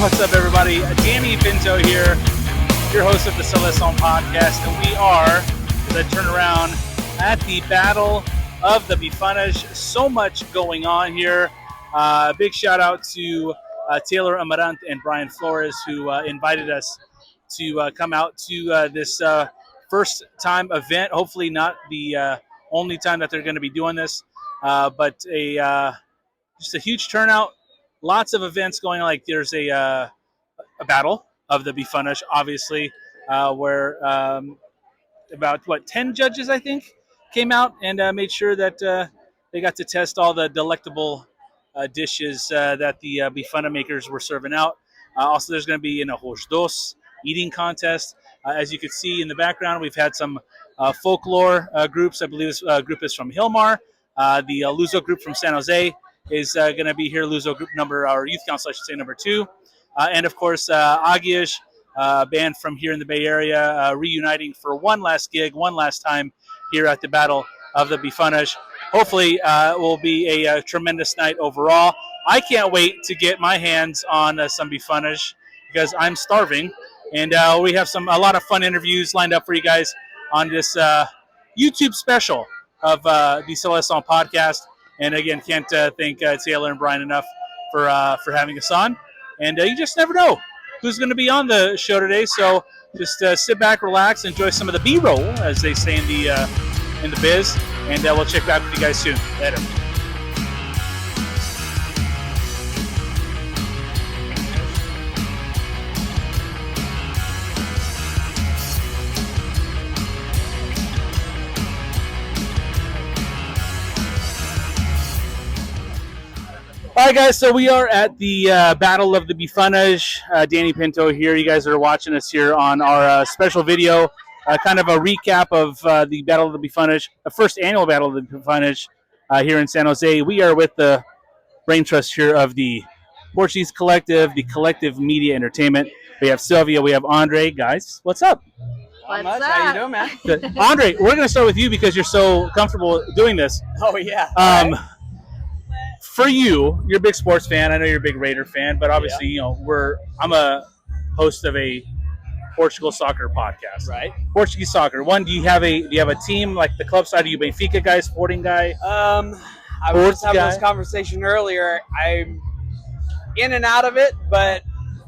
What's up, everybody? Danny Pinto here, your host of the Seleção Podcast, and we are, as I turn around, at the Battle of the Bifanas. So much going on here. Big shout out to Taylor Amarant and Brian Flores, who invited us to come out to this first time event. Hopefully not the only time that they're going to be doing this, but just a huge turnout. Lots of events going on. Like there's a battle of the Bifanas, obviously, where about 10 judges, I think, came out and made sure that they got to test all the delectable dishes that the Bifana makers were serving out. Also, there's going to be a Hos Dos eating contest. As you can see in the background, we've had some folklore groups. I believe this group is from Hilmar. The Luso group from San Jose is going to be here. Luso group our youth council, I should say, number 2. And of course, Agish, band from here in the Bay Area, reuniting for one last gig, one last time here at the Battle of the Bifanas. Hopefully, it will be a tremendous night overall. I can't wait to get my hands on some Bifanas because I'm starving. And we have a lot of fun interviews lined up for you guys on this YouTube special of the Seleção Podcast. And again, can't thank Taylor and Brian enough for having us on. And you just never know who's going to be on the show today. So just sit back, relax, enjoy some of the B-roll, as they say in the biz. And we'll check back with you guys soon. Later. All right, guys, so we are at the Battle of the Bifanas. Danny Pinto here. You guys are watching us here on our special video, kind of a recap of the Battle of the Bifanas, the first annual Battle of the Bifanas here in San Jose. We are with the brain trust here of the Portuguese Collective, the Collective Media Entertainment. We have Sylvia, we have Andre. Guys, what's up? What's up? How you doing, man? Good. Andre, we're going to start with you because you're so comfortable doing this. Oh, yeah. For you, you're a big sports fan. I know you're a big Raider fan, but obviously, you know, I'm a host of a Portugal soccer podcast. Right. Portuguese soccer. One, do you have a team like the club side? Are you a Benfica guy, Sporting guy? I was just having this conversation earlier. I'm in and out of it, but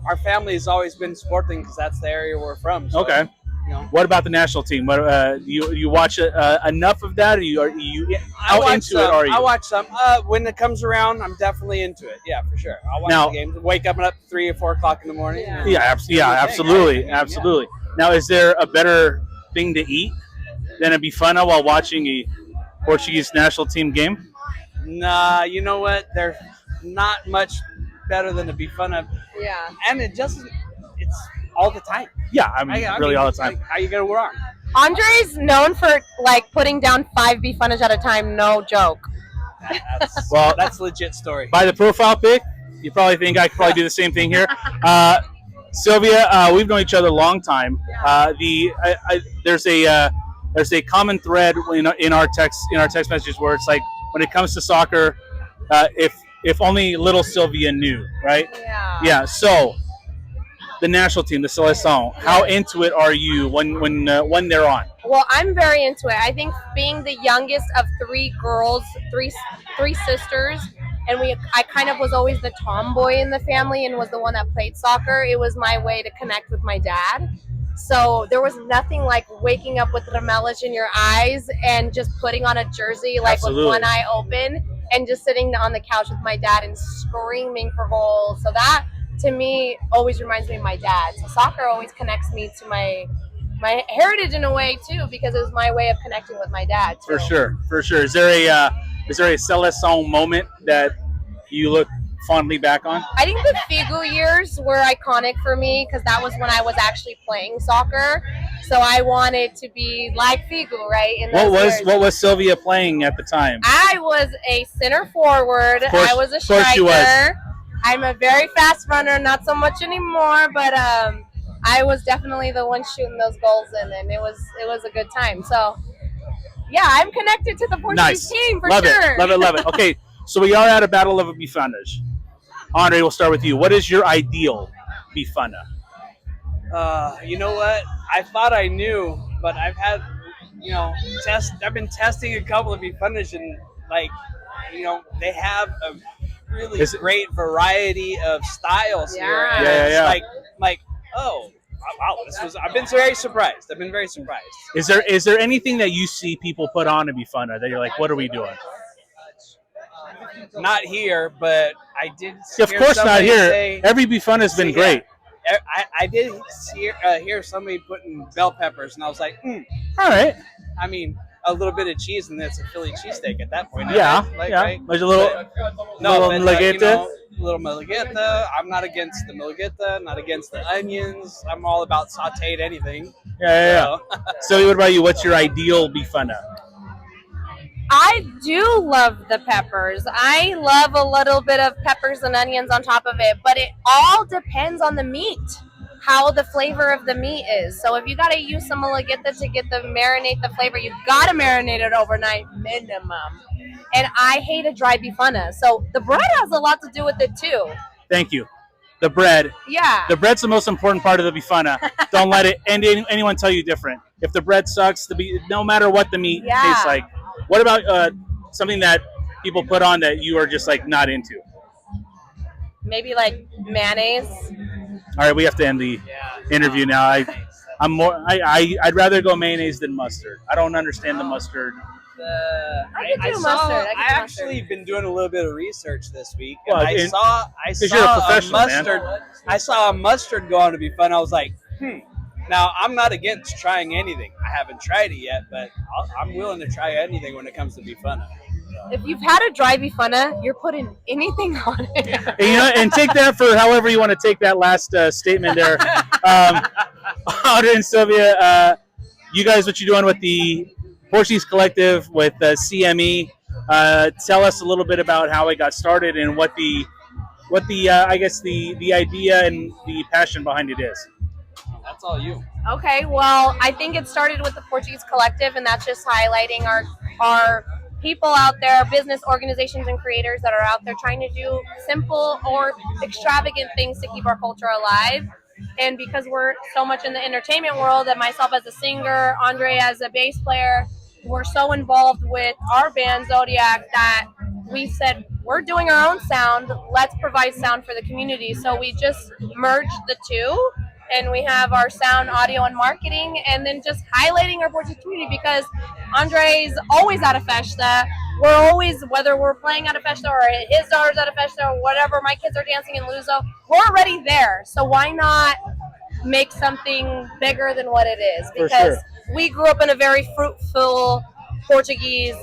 our family has always been Sporting because that's the area we're from. So, okay. You know. What about the national team? What you watch enough of that? Are you into it? Are you? I watch some. When it comes around, I'm definitely into it. Yeah, for sure. I'll watch the games. Wake up at 3 or 4 o'clock in the morning. Yeah, absolutely. Now, is there a better thing to eat than a Bifana while watching a Portuguese national team game? Nah, you know what? There's not much better than a Bifana. Yeah. And it's all the time. Yeah, I mean all the time. Like, how you gonna work? Andre's known for putting down 5 Bifanas at a time. No joke. That's a legit story. By the profile pic, you probably think I could probably do the same thing here. Sylvia, we've known each other a long time. There's a common thread in our text messages where it's like when it comes to soccer, if only little Sylvia knew, right? Yeah. Yeah. So the national team, the Seleção, how into it are you when they're on? Well, I'm very into it. I think being the youngest of 3 girls, three sisters, and I kind of was always the tomboy in the family and was the one that played soccer. It was my way to connect with my dad. So there was nothing like waking up with ramelas in your eyes and just putting on a jersey Absolutely. With one eye open and just sitting on the couch with my dad and screaming for goals. So that, to me, always reminds me of my dad. So soccer always connects me to my heritage in a way too, because it was my way of connecting with my dad too. For sure. Is there a Seleção moment that you look fondly back on? I think the Figu years were iconic for me because that was when I was actually playing soccer. So I wanted to be like Figu, right? What was Sylvia playing at the time? I was a center forward. Course, I was a striker. Of course she was. I'm a very fast runner, not so much anymore, but I was definitely the one shooting those goals in, and it was a good time. So, yeah, I'm connected to the Portuguese team for sure. Love it. Okay, so we are at a Battle of Bifanas. Andre, we'll start with you. What is your ideal Bifana? You know what? I thought I knew, but I've had, I've been testing a couple of Bifanas, and they have a really great variety of styles here. And Yeah. Like, oh, wow, I've been very surprised. Is there anything that you see people put on a Bifana that you're like, what are we doing? Not here, but I did. Of course not here. Every Bifana has been great. I did hear somebody putting bell peppers, and I was like, all right. I mean, a little bit of cheese, and that's a Philly cheesesteak at that point. Yeah, right? Right? There's a little Malagueta. Little Malagueta. I'm not against the Malagueta, not against the onions. I'm all about sauteed anything. Yeah. So what about you? What's your ideal Bifana? I do love the peppers. I love a little bit of peppers and onions on top of it, but it all depends on the meat, how the flavor of the meat is. So if you got to use some Malagueta to marinate the flavor, you got to marinate it overnight minimum. And I hate a dry Bifana. So the bread has a lot to do with it too. Thank you. The bread. Yeah. The bread's the most important part of the Bifana. Don't let anyone tell you different. If the bread sucks, no matter what the meat tastes like. What about something that people put on that you are just like not into? Maybe like mayonnaise. All right, we have to end the interview now. I'd rather go mayonnaise than mustard. I don't understand the mustard. I actually been doing a little bit of research this week, and Well, I saw a mustard. Man. I saw a mustard go on to be fun. I was like, Now, I'm not against trying anything. I haven't tried it yet, but I'm willing to try anything when it comes to Bifana. If you've had a dry Bifana, you're putting anything on it. And take that for however you want to take that last statement there. Audrey and Sylvia, you guys, what you're doing with the Portuguese Collective, with CME, tell us a little bit about how it got started and what the I guess the idea and the passion behind it is. That's all you. Okay, well, I think it started with the Portuguese Collective, and that's just highlighting our people out there, business organizations and creators that are out there trying to do simple or extravagant things to keep our culture alive. And because we're so much in the entertainment world, and myself as a singer, Andre as a bass player, we're so involved with our band Zodiac that we said, we're doing our own sound, let's provide sound for the community. So we just merged the two. And we have our sound, audio, and marketing, and then just highlighting our Portuguese community, because Andre's always at a festa. We're always, whether we're playing at a festa or his daughter's at a festa or whatever, my kids are dancing in Luso, we're already there. So why not make something bigger than what it is? Because we grew up in a very fruitful Portuguese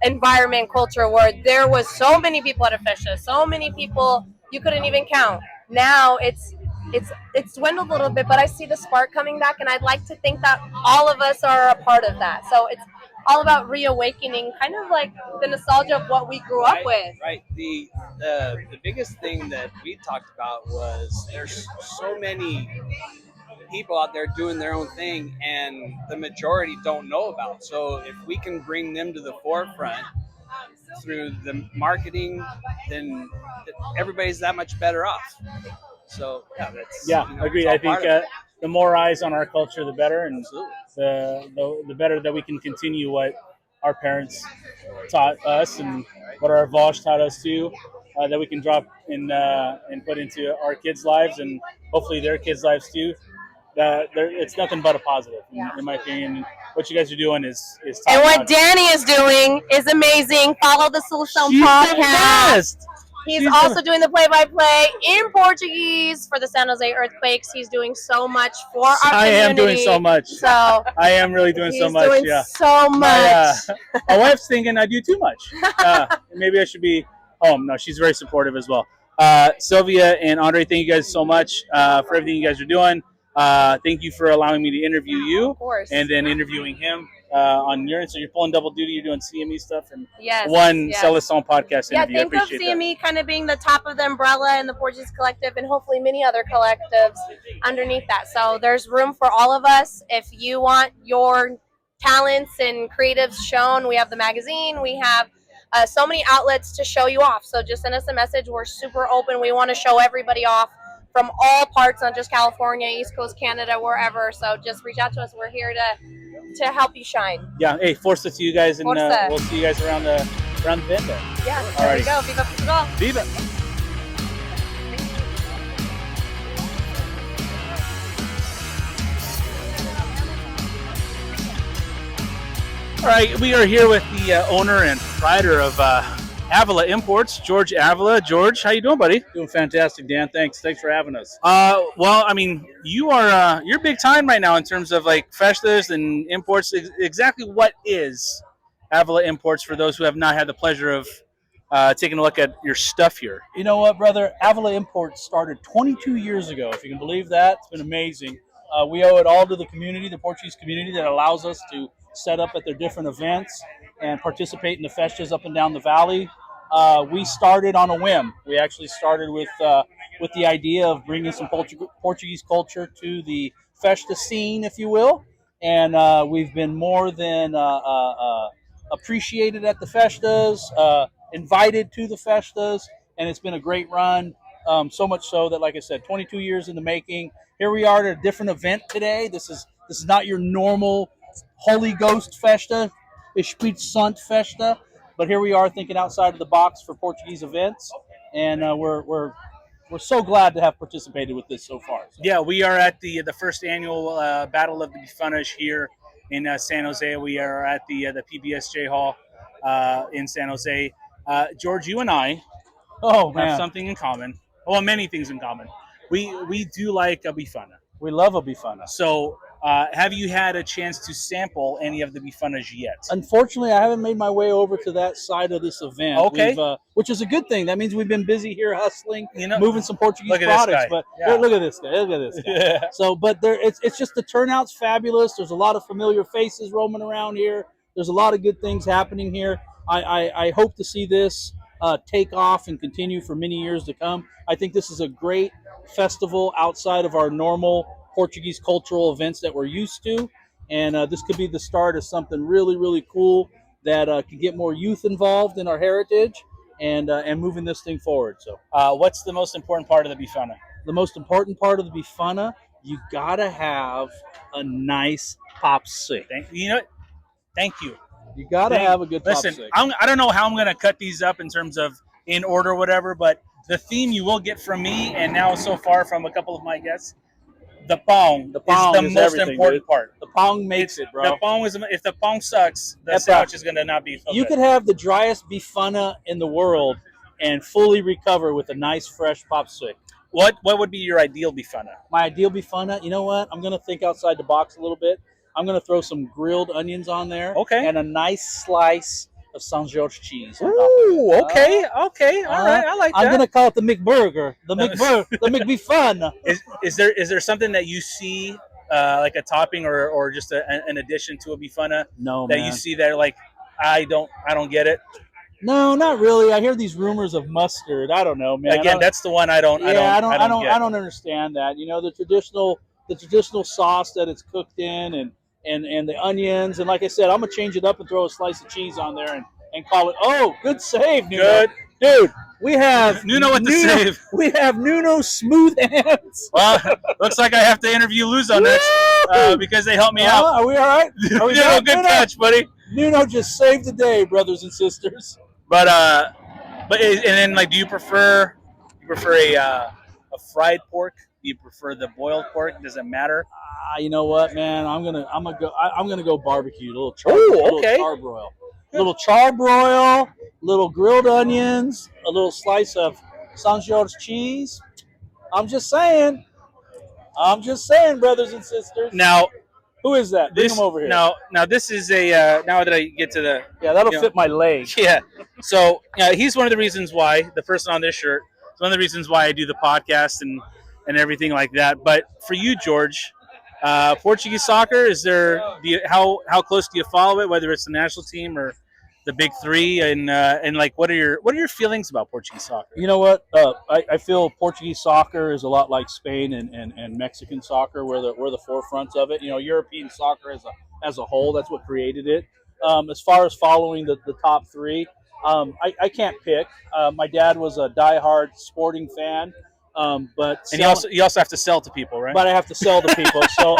environment, culture, where there was so many people at a festa, so many people you couldn't even count. Now it's dwindled a little bit, but I see the spark coming back, and I'd like to think that all of us are a part of that. So it's all about reawakening, kind of like the nostalgia of what we grew up with. Right. The biggest thing that we talked about was there's so many people out there doing their own thing, and the majority don't know about. So if we can bring them to the forefront through the marketing, then everybody's that much better off. So agreed. I think the more eyes on our culture, the better, and the better that we can continue what our parents taught us and what our Vosh taught us too, that we can drop in and put into our kids' lives and hopefully their kids' lives too. It's nothing but a positive, in my opinion. What you guys are doing is top and what Danny is doing is amazing. Follow the Seleção Podcast. He's also doing the play-by-play in Portuguese for the San Jose Earthquakes. He's doing so much for our community. I am doing so much. So I am really doing so much. He's doing so much. My wife's thinking I do too much. Maybe I should be home. No, she's very supportive as well. Sylvia and Andre, thank you guys so much for everything you guys are doing. Thank you for allowing me to interview you. Of course. And then interviewing him on your end. So you're pulling double duty. You're doing CME stuff and yes. Seleção Podcast interview. Think of CME kind of being the top of the umbrella and the Portuguese Collective and hopefully many other collectives underneath that. So there's room for all of us. If you want your talents and creatives shown, we have the magazine. We have so many outlets to show you off. So just send us a message. We're super open. We want to show everybody off from all parts, not just California, East Coast, Canada, wherever. So just reach out to us. We're here to help you shine. Yeah. Hey, force it to you guys, and we'll see you guys around the bend there. Yeah. There we go. Viva Portugal. Viva. All right, we are here with the owner and proprietor of Avila Imports, George Avila. George, how you doing, buddy? Doing fantastic, Dan. Thanks for having us. Well, I mean, you're big time right now in terms of like festivals and imports. Exactly what is Avila Imports for those who have not had the pleasure of taking a look at your stuff here? You know what, brother? Avila Imports started 22 years ago. If you can believe that, it's been amazing. We owe it all to the community, the Portuguese community, that allows us to set up at their different events and participate in the festas up and down the valley. We started on a whim. We actually started with the idea of bringing some Portuguese culture to the festa scene, if you will. And we've been more than appreciated at the festas, invited to the festas, and it's been a great run. So much so that, like I said, 22 years in the making. Here we are at a different event today. This is not your normal Holy Ghost Festa, Espírito Santo Festa, but here we are thinking outside of the box for Portuguese events, and we're so glad to have participated with this so far. So. Yeah, we are at the first annual Battle of the Bifanas here in San Jose. We are at the PBSJ Hall in San Jose. George, you and I have something in common. Well, many things in common. We do like a Bifana. We love a Bifana. So, have you had a chance to sample any of the Bifanas yet? Unfortunately, I haven't made my way over to that side of this event. Okay. Which is a good thing. That means we've been busy here hustling, moving some Portuguese products. But look at this guy. Look at this guy. Yeah. So, but it's just the turnout's fabulous. There's a lot of familiar faces roaming around here. There's a lot of good things happening here. I hope to see this take off and continue for many years to come. I think this is a great festival outside of our normal Portuguese cultural events that we're used to, and this could be the start of something really, really cool that can get more youth involved in our heritage and moving this thing forward. So, what's the most important part of the Bifana? The most important part of the Bifana, you gotta have a nice popsicle. Thank you. You gotta have a good popsicle. Listen, I don't know how I'm gonna cut these up in terms of in order or whatever, but the theme you will get from me, and now so far from a couple of my guests, the pong is the most important part. The pong makes it, bro. The pong if the pong sucks, the sandwich is gonna not be. You could have the driest Bifana in the world and fully recover with a nice fresh popsicle. What would be your ideal Bifana? My ideal Bifana, you know what? I'm gonna think outside the box a little bit. I'm gonna throw some grilled onions on there. Okay. And a nice slice of São Jorge cheese. Ooh, okay, all right, I like that. I'm gonna call it the McBurger, the McBifana. Is there something that you see like a topping or just an addition to a Bifana? No, that man. You see that like I don't get it. No, not really. I hear these rumors of mustard. I don't know, man. Again, that's the one I don't understand that. You know, the traditional sauce that it's cooked in and the onions, and like I said, I'm gonna change it up and throw a slice of cheese on there and call it. Oh, good save, Nuno. Good, dude. We have Nuno with the save. We have Nuno smooth hands. Well, looks like I have to interview Luzo next because they helped me out. Are we all right? Are we good catch, buddy. Nuno just saved the day, brothers and sisters. But and then like, do you prefer a fried pork? Do you prefer the boiled pork? Does it matter? You know what, man? I'm gonna go barbecue. A little charbroil. Little charbroil, little grilled onions, a little slice of São Jorge cheese. I'm just saying, brothers and sisters. Now, who is that? Bring him over here. Now this is a. Now that I get to the. Yeah, that'll fit my leg. Yeah. So he's one of the reasons why the person on this shirt. It's one of the reasons why I do the podcast and everything like that. But for you, George, Portuguese soccer, how close do you follow it? Whether it's the national team or the big three, and like, what are your feelings about Portuguese soccer? You know what? I feel Portuguese soccer is a lot like Spain and Mexican soccer. We're the forefronts of it. You know, European soccer as a whole, that's what created it. As far as following the top three, I can't pick. My dad was a diehard Sporting fan. But And you also have to sell to people, right? But I have to sell to people. So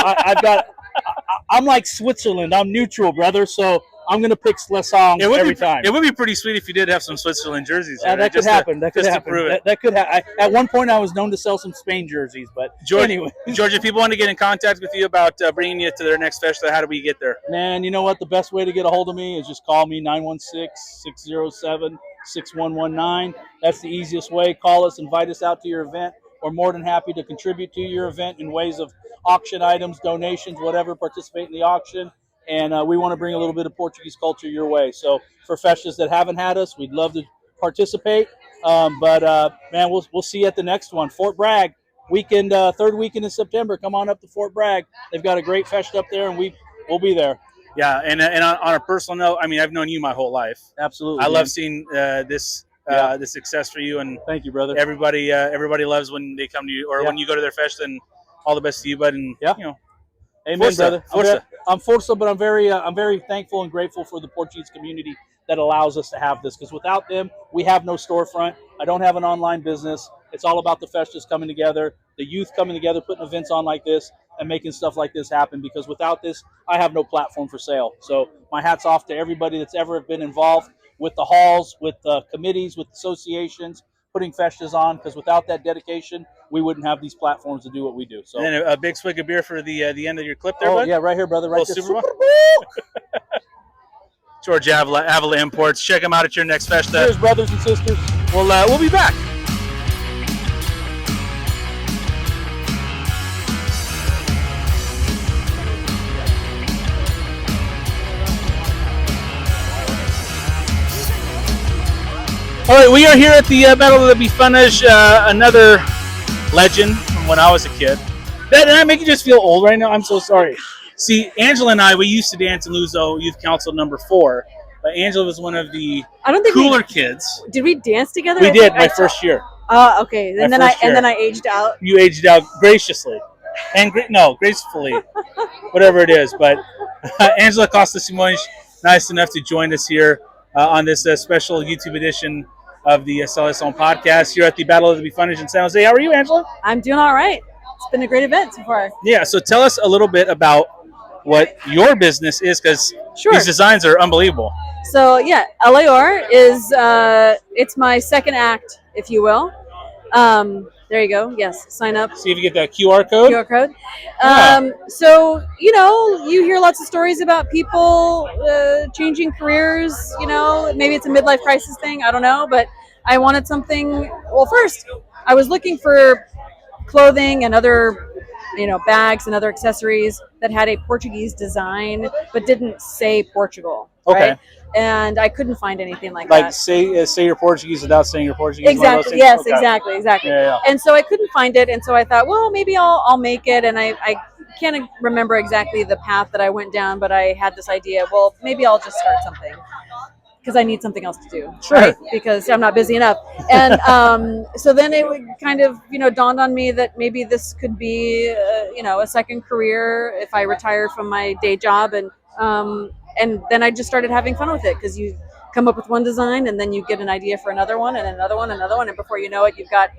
I'm like Switzerland. I'm neutral, brother. So I'm going to pick Seleção every time. It would be pretty sweet if you did have some Switzerland jerseys. That could happen. That could happen. That could happen. At one point, I was known to sell some Spain jerseys, but anyway. George, if people want to get in contact with you about bringing you to their next festa, how do we get there? Man, you know what? The best way to get a hold of me is just call me 916-607-6119. That's the easiest way. Call us, invite us out to your event. We're more than happy to contribute to your event in ways of auction items, donations, whatever, participate in the auction. And we want to bring a little bit of Portuguese culture your way. So for festas that haven't had us, we'd love to participate. But man, we'll see you at the next one. Fort Bragg, weekend, third weekend in September. Come on up to Fort Bragg. They've got a great festa up there, and we'll be there. Yeah, and on a personal note, I mean, I've known you my whole life. Absolutely. I love seeing this success for you, and thank you, brother. Everybody loves when they come to you, or when you go to their festa, and all the best to you, bud. And you know, amen, força, brother. I'm Forza, but I'm very thankful and grateful for the Portuguese community that allows us to have this. Because without them, we have no storefront. I don't have an online business. It's all about the festas coming together, the youth coming together, putting events on like this, and making stuff like this happen. Because without this, I have no platform for sale. So my hat's off to everybody that's ever been involved with the halls, with the committees, with associations, putting festas on, because without that dedication, we wouldn't have these platforms to do what we do. So, and then a big swig of beer for the end of your clip there, bud? Yeah, right here, brother. Right there. Super George Avila Imports. Check them out at your next festa. Cheers, brothers and sisters. We'll be back. All right, we are here at the Battle of the Bifanas, another legend from when I was a kid. Did I make you just feel old right now? I'm so sorry. See, Angela and I, we used to dance in Luso Youth Council number 4, but Angela was one of the cooler kids. Did we dance together? We did my first year. Okay. And then I aged out. You aged out graciously, and gracefully, whatever it is. But Angela Costa Simões, nice enough to join us here on this special YouTube edition of the Seleção Podcast here at the Battle of the Bifanas in San Jose. How are you, Angela? I'm doing all right. It's been a great event so far. Yeah, so tell us a little bit about what your business is, because these designs are unbelievable. So, yeah, LAR is it's my second act, if you will. There you go. Yes, sign up. See if you get that QR code. QR code. So, you know, you hear lots of stories about people changing careers. You know, maybe it's a midlife crisis thing. I don't know. But I wanted something. Well, first, I was looking for clothing and other, bags and other accessories that had a Portuguese design, but didn't say Portugal. Okay. Right? And I couldn't find anything like that. Like say you're Portuguese without saying you're Portuguese. Exactly. Yes. Okay. Exactly. Yeah. And so I couldn't find it, and so I thought, well, maybe I'll make it. And I can't remember exactly the path that I went down, but I had this idea. Well, maybe I'll just start something because I need something else to do. Sure. Right? Because I'm not busy enough. And so then it would kind of dawned on me that maybe this could be a second career if I retire from my day job. And then I just started having fun with it, because you come up with one design and then you get an idea for another one and another one, and before you know it, you've got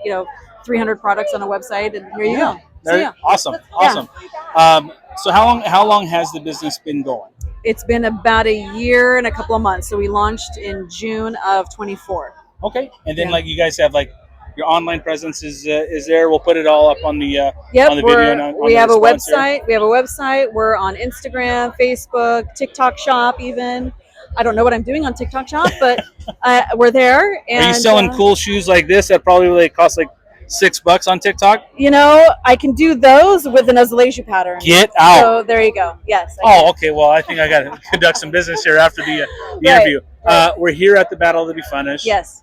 300 products on a website, and here you go. So, Awesome. So how long has the business been going? It's been about a year and a couple of months. So we launched in June of 24. Okay, and then you guys have your online presence is there. We'll put it all up on the on the video. We have a website. We have a website. We're on Instagram, Facebook, TikTok Shop. Even I don't know what I'm doing on TikTok Shop, but we're there. And, are you selling cool shoes like this that probably cost $6 on TikTok? I can do those with an azulejo pattern. Get out. So there you go. Yes. Okay. Well, I think I got to conduct some business here after the interview. Right. We're here at the Battle of the Bifanas. Yes.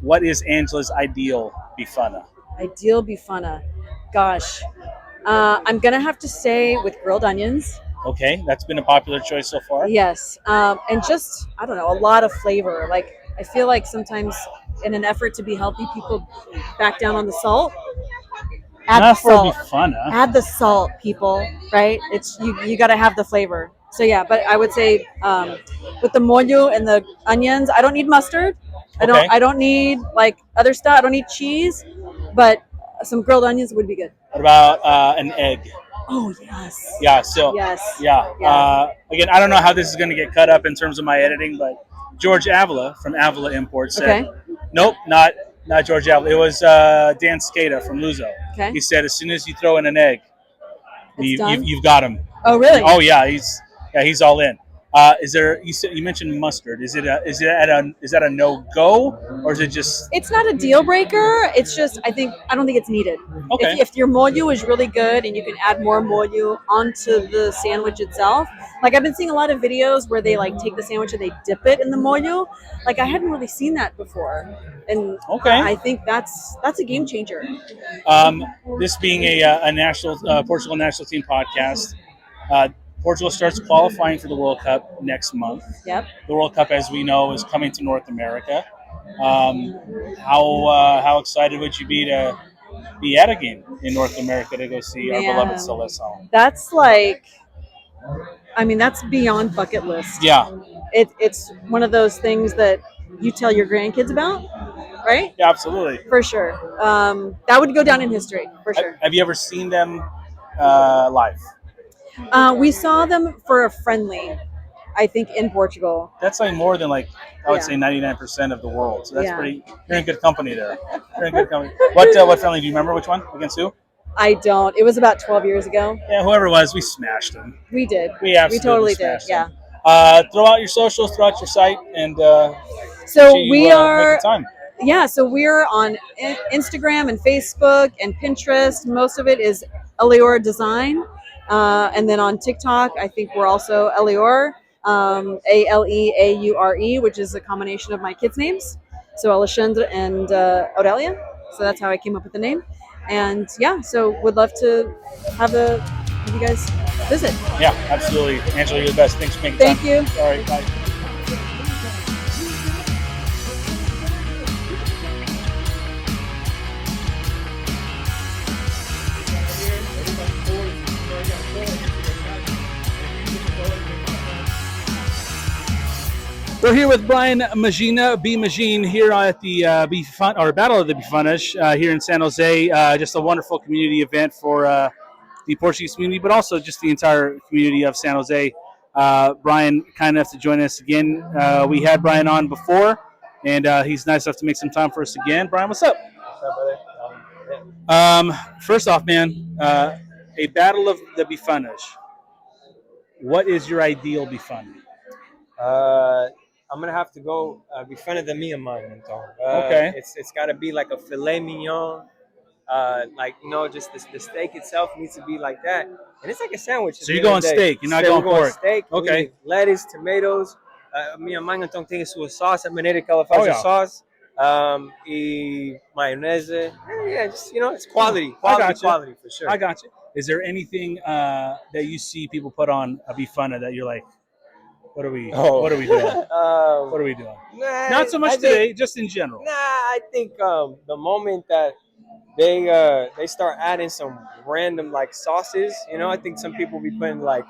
What is Angela's ideal Bifana? Ideal Bifana. Gosh. I'm going to have to say with grilled onions. Okay. That's been a popular choice so far. Yes. And just, I don't know, a lot of flavor. I feel like sometimes in an effort to be healthy, people back down on the salt. Add the salt. Bifana. Add the salt, people, right? It's you got to have the flavor. So yeah, but I would say with the molho and the onions, I don't need mustard. I don't need other stuff. I don't need cheese, but Some grilled onions would be good. What about an egg? Oh, yes. Yeah. So Yes. yeah. Yeah. Again, I don't know how this is going to get cut up in terms of my editing, but George Avila from Avila Imports said, Okay. nope, not George Avila. It was Dan Skata from Luzo. Okay. He said, as soon as you throw in an egg, Done? you've got him. Oh, really? Oh yeah, he's all in. Is there? You mentioned mustard. Is that a no go, or is it just? It's not a deal breaker. It's just I don't think it's needed. Okay. If your molyu is really good and you can add more molyu onto the sandwich itself, like I've been seeing a lot of videos where they like take the sandwich and they dip it in the molyu. Like I hadn't really seen that before, and Okay. I think that's a game changer. This being a national Portugal national team podcast, Portugal starts qualifying for the World Cup next month. Yep. The World Cup, as we know, is coming to North America. How excited would you be to be at a game in North America to go see our beloved Seleção? That's like, I mean, that's beyond bucket list. Yeah. It's one of those things that you tell your grandkids about, right? Yeah, absolutely. For sure. That would go down in history, for sure. Have you ever seen them live? We saw them for a friendly, I think, in Portugal. That's like more than I would say 99% of the world. So that's pretty. You're in good company there. You're in good company. What friendly do you remember? Which one against who? I don't. It was about 12 years ago. Yeah, whoever it was, we smashed them. We did. We absolutely totally did. smashed Yeah. them. Throw out your socials, throw out your site, and So you, we make are. the time. Yeah. So we're on Instagram and Facebook and Pinterest. Most of it is Elior Design. And then on TikTok, I think we're also Elior, Aleaure, which is a combination of my kids' names. So Alexandra and Aurelia. So that's how I came up with the name. And yeah, so would love to have you guys visit. Yeah, absolutely. Angela, you're the best. Thanks for making time. Thank you. All right, bye. We're here with Brian Magina, B Magine, here at the Battle of the Bifanas here in San Jose. Just a wonderful community event for the Portuguese community, but also just the entire community of San Jose. Brian, kind enough to join us again. We had Brian on before, and he's nice enough to make some time for us again. Brian, what's up? What's up, brother? First off, man, a Battle of the Bifanas. What is your ideal Bifana? I'm gonna have to go Bifana da minha mãe, então. Okay. It's got to be like a filet mignon, just the steak itself needs to be like that, and it's like a sandwich. So you're going steak, you're not going we're going pork. Steak. Okay. We need lettuce, tomatoes. Minha mãe então tem a sua sauce, a maneira que ela faz a sauce, e maionese. Yeah, just it's quality for sure. I got you. Is there anything that you see people put on a Bifana that you're like, what are we doing? What are we doing? Nah, Not so much today, just in general. Nah, I think the moment that they start adding some random like sauces, I think some people be putting like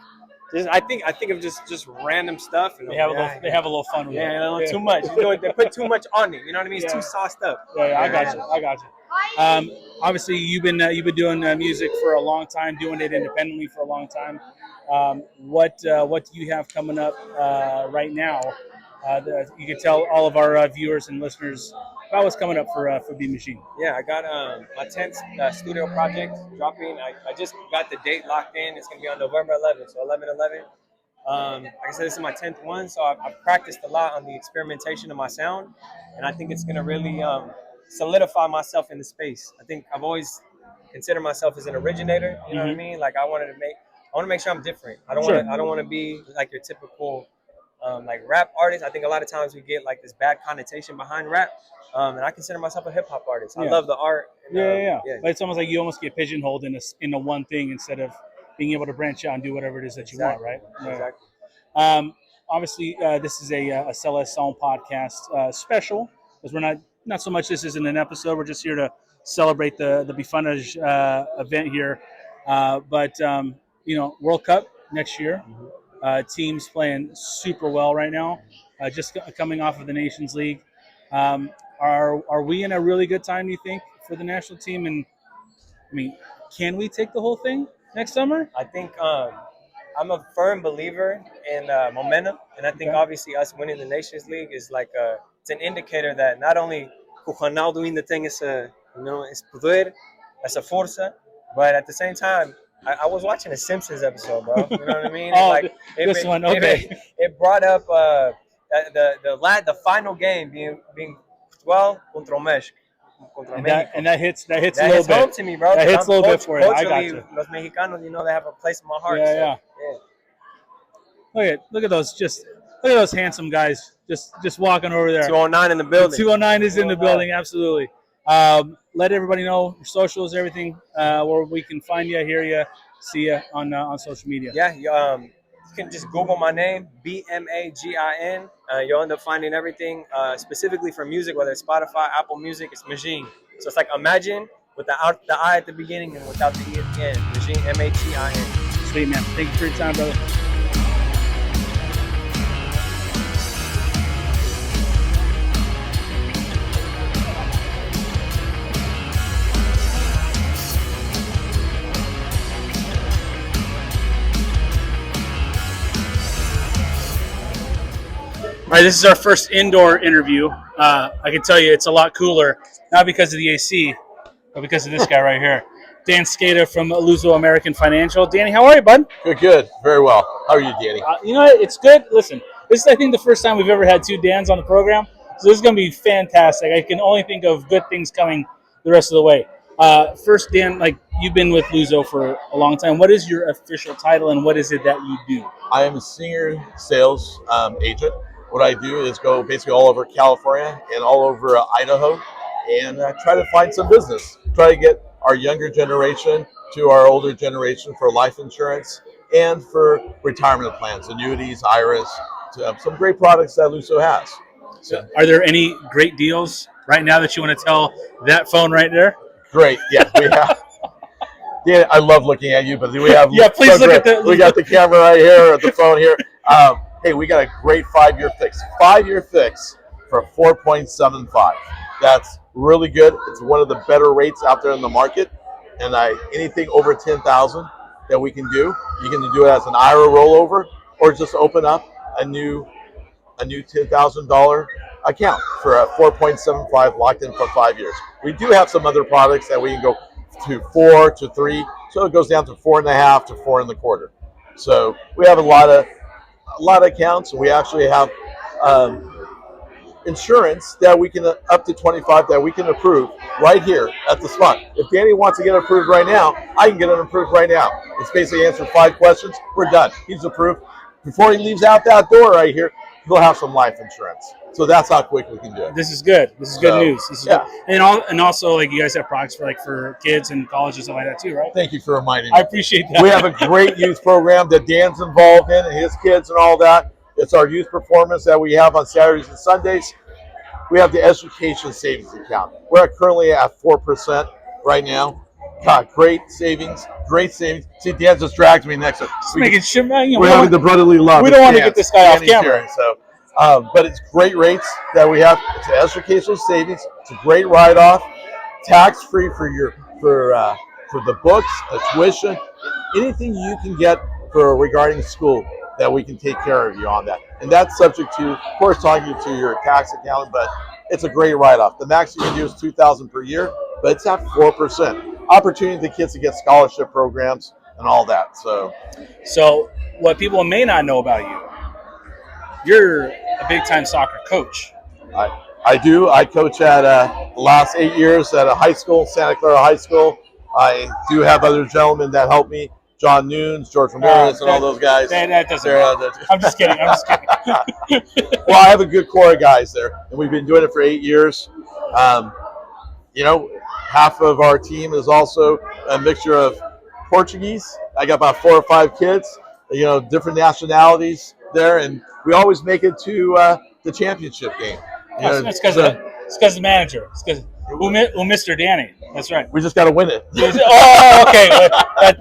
I think of just random stuff, and they have a little fun with it. Yeah, a little too much. They put too much on it. You know what I mean? It's too sauced up. Yeah, I got you. Obviously, you've been doing music for a long time, doing it independently for a long time. What do you have coming up right now? You can tell all of our viewers and listeners about what's coming up for B Machine. Yeah, I got my 10th studio project dropping. I just got the date locked in. It's going to be on November 11th, so 11/11. Like I said, this is my 10th one, so I've practiced a lot on the experimentation of my sound, and I think it's going to really solidify myself in the space. I think I've always considered myself as an originator. You know what I mean? Like I want to make sure I'm different. I don't want to be like your typical like rap artist. I think a lot of times we get like this bad connotation behind rap. And I consider myself a hip hop artist. I love the art. And, yeah. But it's almost like you almost get pigeonholed in a one thing instead of being able to branch out and do whatever it is that you want, right? Exactly. Obviously, this is a Seleção Podcast special, because we're not so much. This isn't an episode. We're just here to celebrate the Bifanas event here. But World Cup next year. Teams playing super well right now. Just coming off of the Nations League. Are we in a really good time, do you think, for the national team? And I mean, can we take the whole thing next summer? I think I'm a firm believer in momentum, and I think obviously us winning the Nations League is like it's an indicator that not only o Ronaldo ainda tem essa, esse poder, essa força, but at the same time, I was watching a Simpsons episode, bro. You know what I mean? Oh, like this one, okay. It brought up the final game being Portugal contra o México. And that hits a That little hits home bit. to me, bro. That hits a little bit for you. I got Culturally, you. Los Mexicanos, they have a place in my heart. Yeah, yeah. Look at those handsome guys just walking over there. 209 in the building. 209 is in the building, absolutely. Let everybody know your socials, everything, where we can find you, hear you, see you on social media. Yeah, you can just Google my name, BMAGIN. You'll end up finding everything, specifically for music, whether it's Spotify, Apple Music, it's Magin. So it's like Imagine without the I at the beginning and without the E at the end. Magin, MAGIN. Sweet, man. Thank you for your time, brother. All right, this is our first indoor interview. I can tell you it's a lot cooler, not because of the AC, but because of this guy right here. Dan Skata from Luso American Financial. Danny, how are you, bud? Good. Very well. How are you, Danny? You know what? It's good. Listen, this is, I think, the first time we've ever had two Dans on the program, so this is going to be fantastic. I can only think of good things coming the rest of the way. First, Dan, you've been with Luso for a long time. What is your official title, and what is it that you do? I am a senior sales agent. What I do is go basically all over California and all over Idaho and try to find some business. Try to get our younger generation to our older generation for life insurance and for retirement plans, annuities, IRAs, some great products that Luso has. So, are there any great deals right now that you want to tell that phone right there? great. Yeah, we have. Yeah, I love looking at you, but we have. Yeah, please look at the. We got the camera right here, at the phone here. Hey, we got a great 5-year fix. 5-year fix for 4.75. That's really good. It's one of the better rates out there in the market. And anything over 10,000 that we can do, you can do it as an IRA rollover, or just open up a new $10,000 account for a 4.75 locked in for 5 years. We do have some other products that we can go to 4 to 3, so it goes down to 4.5 to 4.25. So we have a lot of accounts. We actually have insurance that we can up to 25 that we can approve right here at the spot. If Danny wants to get approved right now, I can get it approved right now. It's basically answer 5 questions. We're done. He's approved. Before he leaves out that door right here, he'll have some life insurance. So that's how quick we can do it. This is good. This is good news. This is yeah. good. And also you guys have products for kids and college and stuff like that too, right? Thank you for reminding me. I appreciate that. We have a great youth program that Dan's involved in, and his kids and all that. It's our youth performance that we have on Saturdays and Sundays. We have the education savings account. We're currently at 4% right now. God, great savings. See, Dan just dragged me next to it. We're having the brotherly love. We don't want to get this guy off camera. But it's great rates that we have. It's an educational savings. It's a great write-off, tax-free for the books, the tuition, anything you can get regarding school that we can take care of you on that. And that's subject to, of course, talking to your tax accountant, but it's a great write-off. The max you can do is $2,000 per year, but it's at 4%. Opportunity for kids to get scholarship programs and all that. So what people may not know about you, you're a big-time soccer coach. I do. I coach at the last 8 years at a high school, Santa Clara High School. I do have other gentlemen that help me, John Nunes, George Ramirez, and all those guys. That doesn't I'm just kidding. Well, I have a good core of guys there, and we've been doing it for 8 years. Half of our team is also a mixture of Portuguese. I got about 4 or 5 kids, different nationalities there, and we always make it to the championship game. It's because of the manager. It's because Mr. Danny. That's right. We just got to win it. Oh, okay.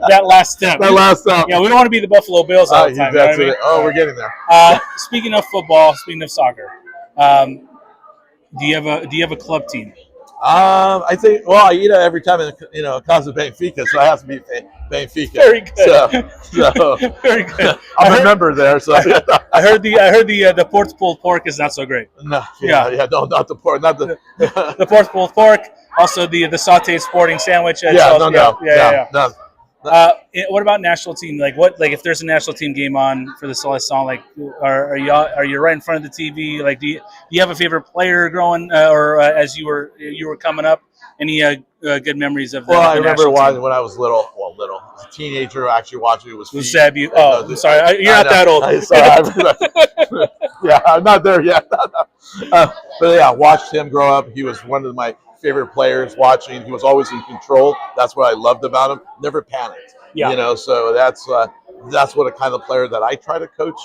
That last step. Yeah, we don't want to be the Buffalo Bills all the time. That's it. We're getting there. Speaking of football, speaking of soccer, do you have a club team? I think, well, I eat it every time in, Casa Benfica, so it has to be Benfica. Very good. So Very good. I'm a member there, so. I heard the pork pulled pork is not so great. No, no, not the pork, not the. The pork pulled pork, also the sautéed sporting sandwich. No. What about national team? Like if there's a national team game on for the Seleção, like are you right in front of the TV? Like do you have a favorite player growing or as you were coming up? Any good memories of that? Well, I remember when I was little, as a teenager, actually watching it was Sabu. Oh, I'm sorry, you're not that old. Yeah, I'm not there yet. But yeah, watched him grow up. He was one of my favorite players watching. He was always in control. That's what I loved about him. Never panicked. Yeah. So that's what a kind of player that I try to coach.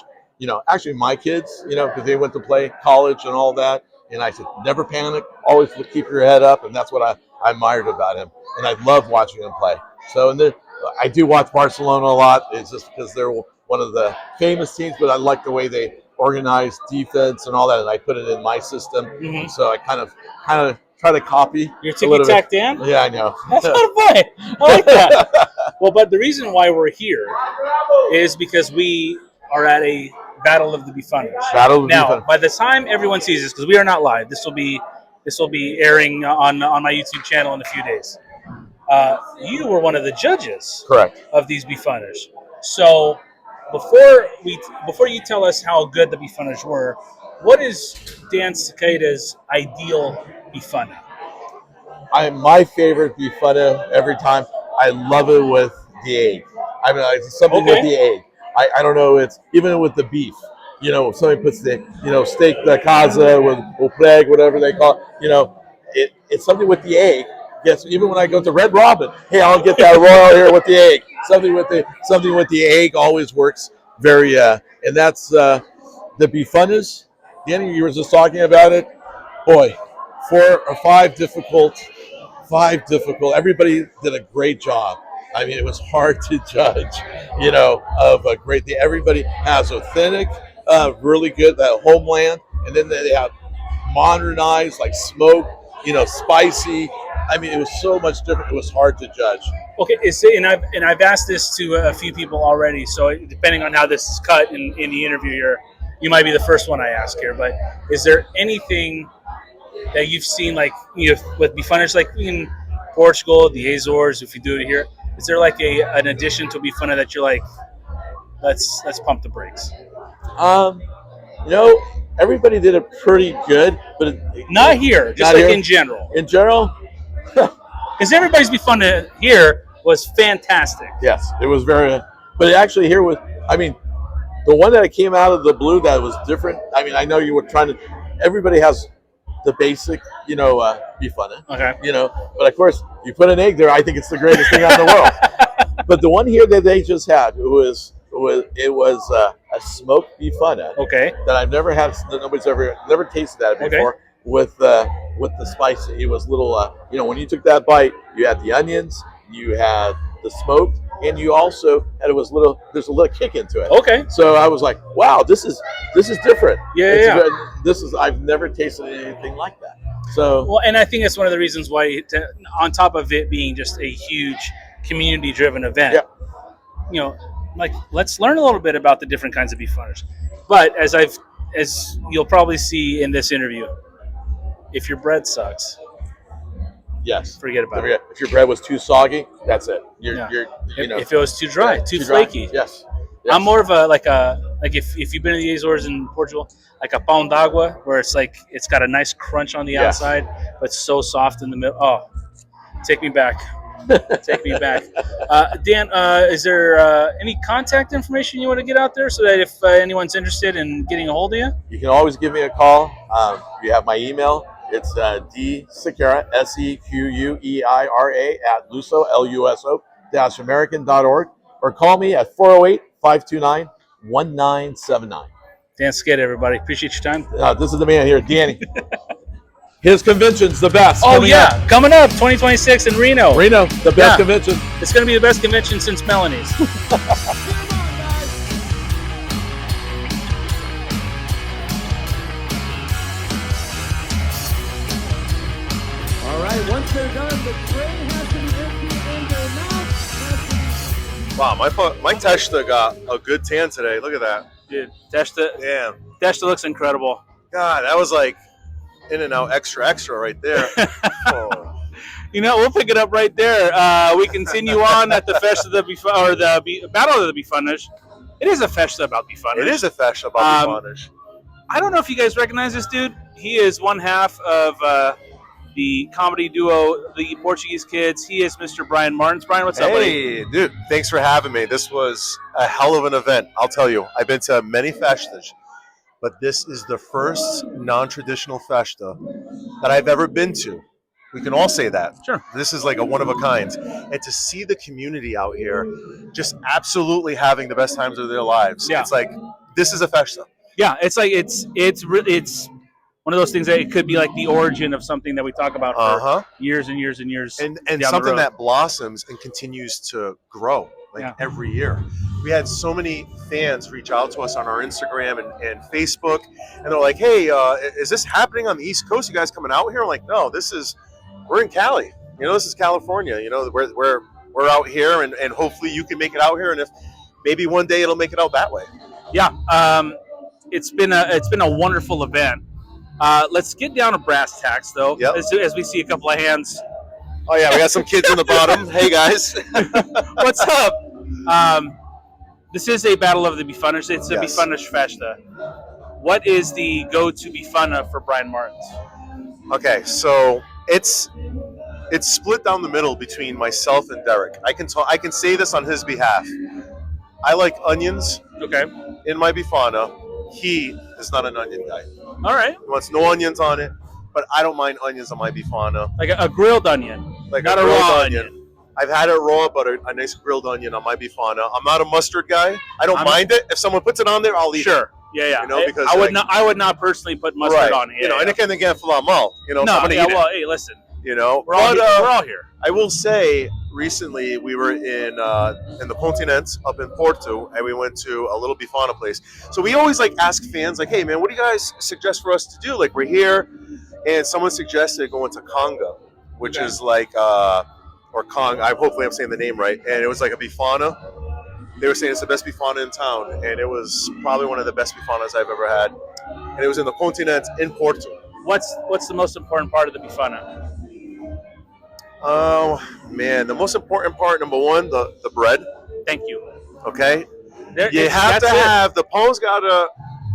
Actually my kids, because they went to play college and all that. And I said, never panic, always keep your head up. And that's what I admired about him. And I love watching him play. So, and I do watch Barcelona a lot. It's just because they're one of the famous teams, but I like the way they organize defense and all that. And I put it in my system. Mm-hmm. So I kind of try to copy. Your ticky-tack, Dan? Yeah, I know. That's kind of fun. I like that. Well, but the reason why we're here is because we are at a Battle of the Bifanas. Now, by the time everyone sees this, because we are not live, this will be airing on my YouTube channel in a few days. You were one of the judges, correct, of these Bifanas. So before you tell us how good the Bifanas were, what is Dan Ciceda's ideal Bifana? My favorite Bifana every time. I love it with the egg. I mean, it's something with the egg. I don't know. It's even with the beef. Somebody puts the steak da casa with opreg, whatever they call it. It's something with the egg. Yes, even when I go to Red Robin, hey, I'll get that royal here with the egg. Something with the egg always works very. And that's the Bifanas. Danny, you were just talking about it. Boy, 4 or 5 difficult. Everybody did a great job. I mean, it was hard to judge, of a great thing. Everybody has authentic, really good, that homeland, and then they have modernized, like smoked, spicy. I mean, it was so much different. It was hard to judge. Okay, and I've asked this to a few people already. So depending on how this is cut in the interview here, you might be the first one I ask here. But is there anything that you've seen, like with Bifanas, like in Portugal, the Azores, if you do it here? Is there like an addition to Bifana that you're like, let's pump the brakes? Everybody did it pretty good, but not here, just like here. In general. In general, because everybody's Bifana here was fantastic. Yes, it was very. But actually, here was. I mean, the one that came out of the blue that was different. I mean, I know you were trying to. Everybody has the basic, Bifana. Okay. But of course, you put an egg there. I think it's the greatest thing in the world. But the one here that they just had was a smoked Bifana. Okay. That I've never had. Nobody's never tasted that before. Okay. With the spice, it was little. When you took that bite, you had the onions, you had the smoked, and you also had there's a little kick into it. Okay. So I was like, wow, this is different. Yeah. I've never tasted anything like that. So well, and I think that's one of the reasons why, on top of it being just a huge community-driven event, like let's learn a little bit about the different kinds of Bifanas. But as you'll probably see in this interview, if your bread sucks, yes, forget about it. If your bread was too soggy, that's it. If it was too dry, too flaky. Yes. I'm more of if you've been to the Azores in Portugal, like a pão d'água, where it's like it's got a nice crunch on the outside, but it's so soft in the middle. Oh, take me back. Take me back. Dan, is there any contact information you want to get out there so that if anyone's interested in getting a hold of you? You can always give me a call. You have my email. It's dsequeira, SEQUEIRA @luso, LUSO, -american.org, or call me at 408-529-1979. Dan Ciceida, everybody. Appreciate your time. This is the man here, Danny. His convention's the best. Oh, coming up 2026 in Reno. The best convention. It's going to be the best convention since Melanie's. Once they're done, the tray has to be emptied and their mouth has to be... Wow, my Teshta got a good tan today. Look at that. Dude, Teshta looks incredible. God, that was like In-N-Out extra right there. Oh. You know, we'll pick it up right there. We continue on at the Festa de the Battle of the Bifanas. It is a Festa about Bifanas. It is a Festa about Bifanas. I don't know if you guys recognize this dude. He is one half of the comedy duo, the Portuguese Kids. He is Mr. Brian Martins. Brian, what's up, buddy? Hey, dude, thanks for having me. This was a hell of an event, I'll tell you. I've been to many festas, but this is the first non-traditional festa that I've ever been to. We can all say that. Sure. This is like a one of a kind. And to see the community out here just absolutely having the best times of their lives. Yeah. It's like, this is a festa. Yeah, it's like it's one of those things that it could be like the origin of something that we talk about for years and years and years. And down something the road. that blossoms and continues to grow every year. We had so many fans reach out to us on our Instagram and Facebook, and they're like, hey, is this happening on the East Coast? You guys coming out here? I'm like, no, we're in Cali. You know, this is California. You know, we're out here, and hopefully you can make it out here, and if maybe one day it'll make it out that way. Yeah, it's been a wonderful event. Let's get down to brass tacks, though. Yep. As we see a couple of hands. Oh yeah, we got some kids in the bottom. Hey guys, what's up? This is a Battle of the Bifanas. It's a Bifanas Festa. What is the go-to Bifana for Brian Martins? Okay, so it's split down the middle between myself and Derek. I can say this on his behalf. I like onions. Okay. In my Bifana. He is not an onion guy. All right. He wants no onions on it, but I don't mind onions on my Bifana. Like a grilled onion. Like not a raw onion. I've had it raw, but a nice grilled onion on my Bifana. I'm not a mustard guy. I don't mind it. If someone puts it on there, I'll eat it. Sure. Yeah. You know, because I would not personally put mustard on it. You know, and it can again mal. You know, no. Yeah. Well, hey, listen. You know, we're all here. I will say, recently we were in the Continente up in Porto, and we went to a little Bifana place. So we always ask fans hey man, what do you guys suggest for us to do? Like, we're here, and someone suggested going to Conga, which is or Kong. Hopefully I'm saying the name right. And it was like a Bifana. They were saying it's the best Bifana in town, and it was probably one of the best Bifanas I've ever had. And it was in the Continente in Porto. What's the most important part of the Bifana? Oh man, the most important part, number one, the bread. Thank you. Okay, you have to have the pane's got to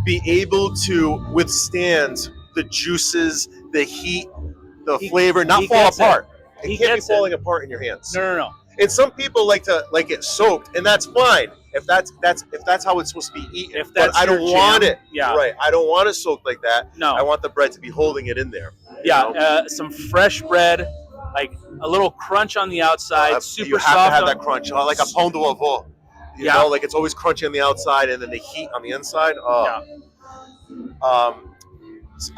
be able to withstand the juices, the heat, the flavor, not fall apart. It can't be falling apart in your hands. No. And some people like it soaked, and that's fine if that's how it's supposed to be eaten. But I don't want it. Yeah. Right. I don't want it soaked like that. No. I want the bread to be holding it in there. Yeah. Some fresh bread. Like a little crunch on the outside, super soft. You have to have that crunch, like a pão de avó. You know, like it's always crunchy on the outside and then the heat on the inside. Oh. Yeah.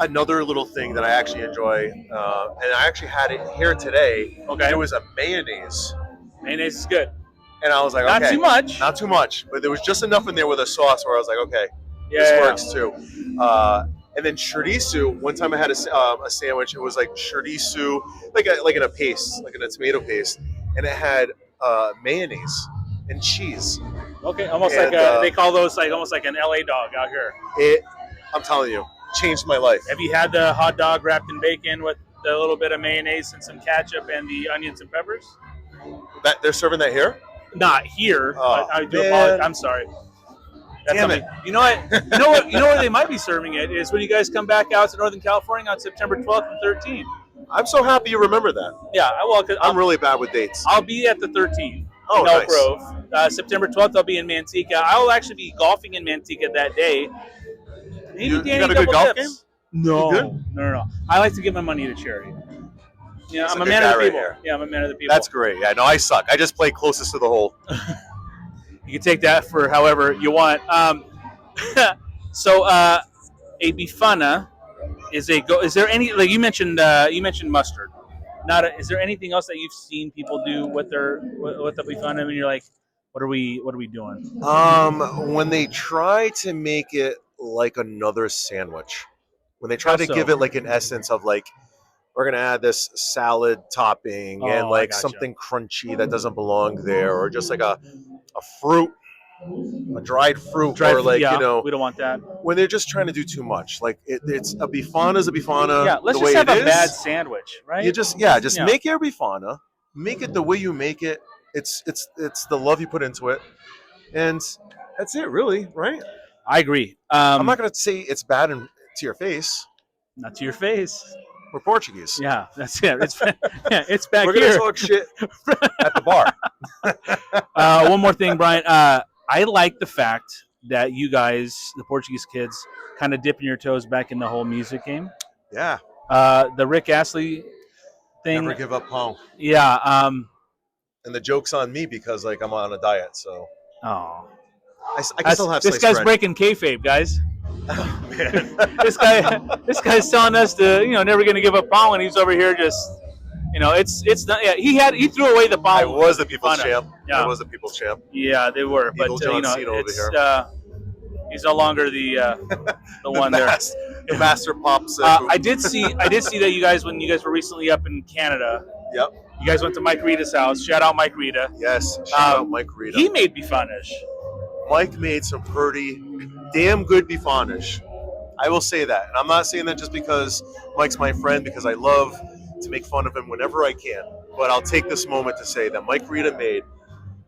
Another little thing that I actually enjoy, and I actually had it here today. Okay. It was a mayonnaise. Mayonnaise is good. And I was like, not too much. Not too much, but there was just enough in there with a sauce where I was like, okay, this works too. And then chorizo. One time I had a sandwich. It was like chorizo, like in a paste, like in a tomato paste, and it had mayonnaise and cheese. Okay, almost like they call those almost like an LA dog out here. I'm telling you, changed my life. Have you had the hot dog wrapped in bacon with a little bit of mayonnaise and some ketchup and the onions and peppers? That they're serving that here? Not here. Oh, I do apologize. I'm sorry. Damn it. You know what? You know where they might be serving it is when you guys come back out to Northern California on September 12th and 13th. I'm so happy you remember that. Yeah, well, I'm really bad with dates. I'll be at the 13th. Oh, in Elk nice. Grove. September 12th, I'll be in Manteca. I'll actually be golfing in Manteca that day. Maybe you got a good golf game? No. I like to give my money to charity. Yeah, I'm a man of the people. Yeah, I'm a man of the people. That's great. Yeah, no, I suck. I just play closest to the hole. You can take that for however you want. So, a Bifana is Is there any, like you mentioned mustard? Is there anything else that you've seen people do with the Bifana? And you're like, what are we doing? When they try to make it like another sandwich, when they try to give it like an essence of like we're gonna add this salad topping and I like gotcha. something crunchy that doesn't belong there, or just like a fruit, a dried fruit, or like yeah, you know, we don't want that. when they're just trying to do too much. Like it's a bifana is a bifana. Yeah, let's the just way have it a bad is. sandwich, right? You just make your bifana, make it the way you make it. It's the love you put into it, and that's it, really, right? I agree. I'm not gonna say it's bad to your face. Not to your face. We're Portuguese. Yeah, that's it. It's it's back We're here. gonna talk shit at the bar. One more thing, Brian. I like the fact that you guys, the Portuguese kids, kind of dipping your toes back in the whole music game. Yeah. The Rick Astley thing. Never give up, Paul. Yeah. And the joke's on me because like I'm on a diet, so Oh. I can still have this sliced guy's bread. breaking kayfabe, guys. Oh, man. this guy's telling us to, never gonna give up ball, and he's over here just, it's not. Yeah, he threw away the ball. I was the people's champ. Yeah. I was the people's champ. Yeah, they were, Evil but John Cena over it's here. he's no longer the one there. The master pops. I did see that you guys, when you guys were recently up in Canada. Yep. You guys went to Mike Rita's house. Shout out Mike Rita. Yes. Shout out Mike Rita. He made Bifanas. Mike made some pretty damn good Bifanas. I will say that. And I'm not saying that just because Mike's my friend, because I love to make fun of him whenever I can. But I'll take this moment to say that Mike Rita made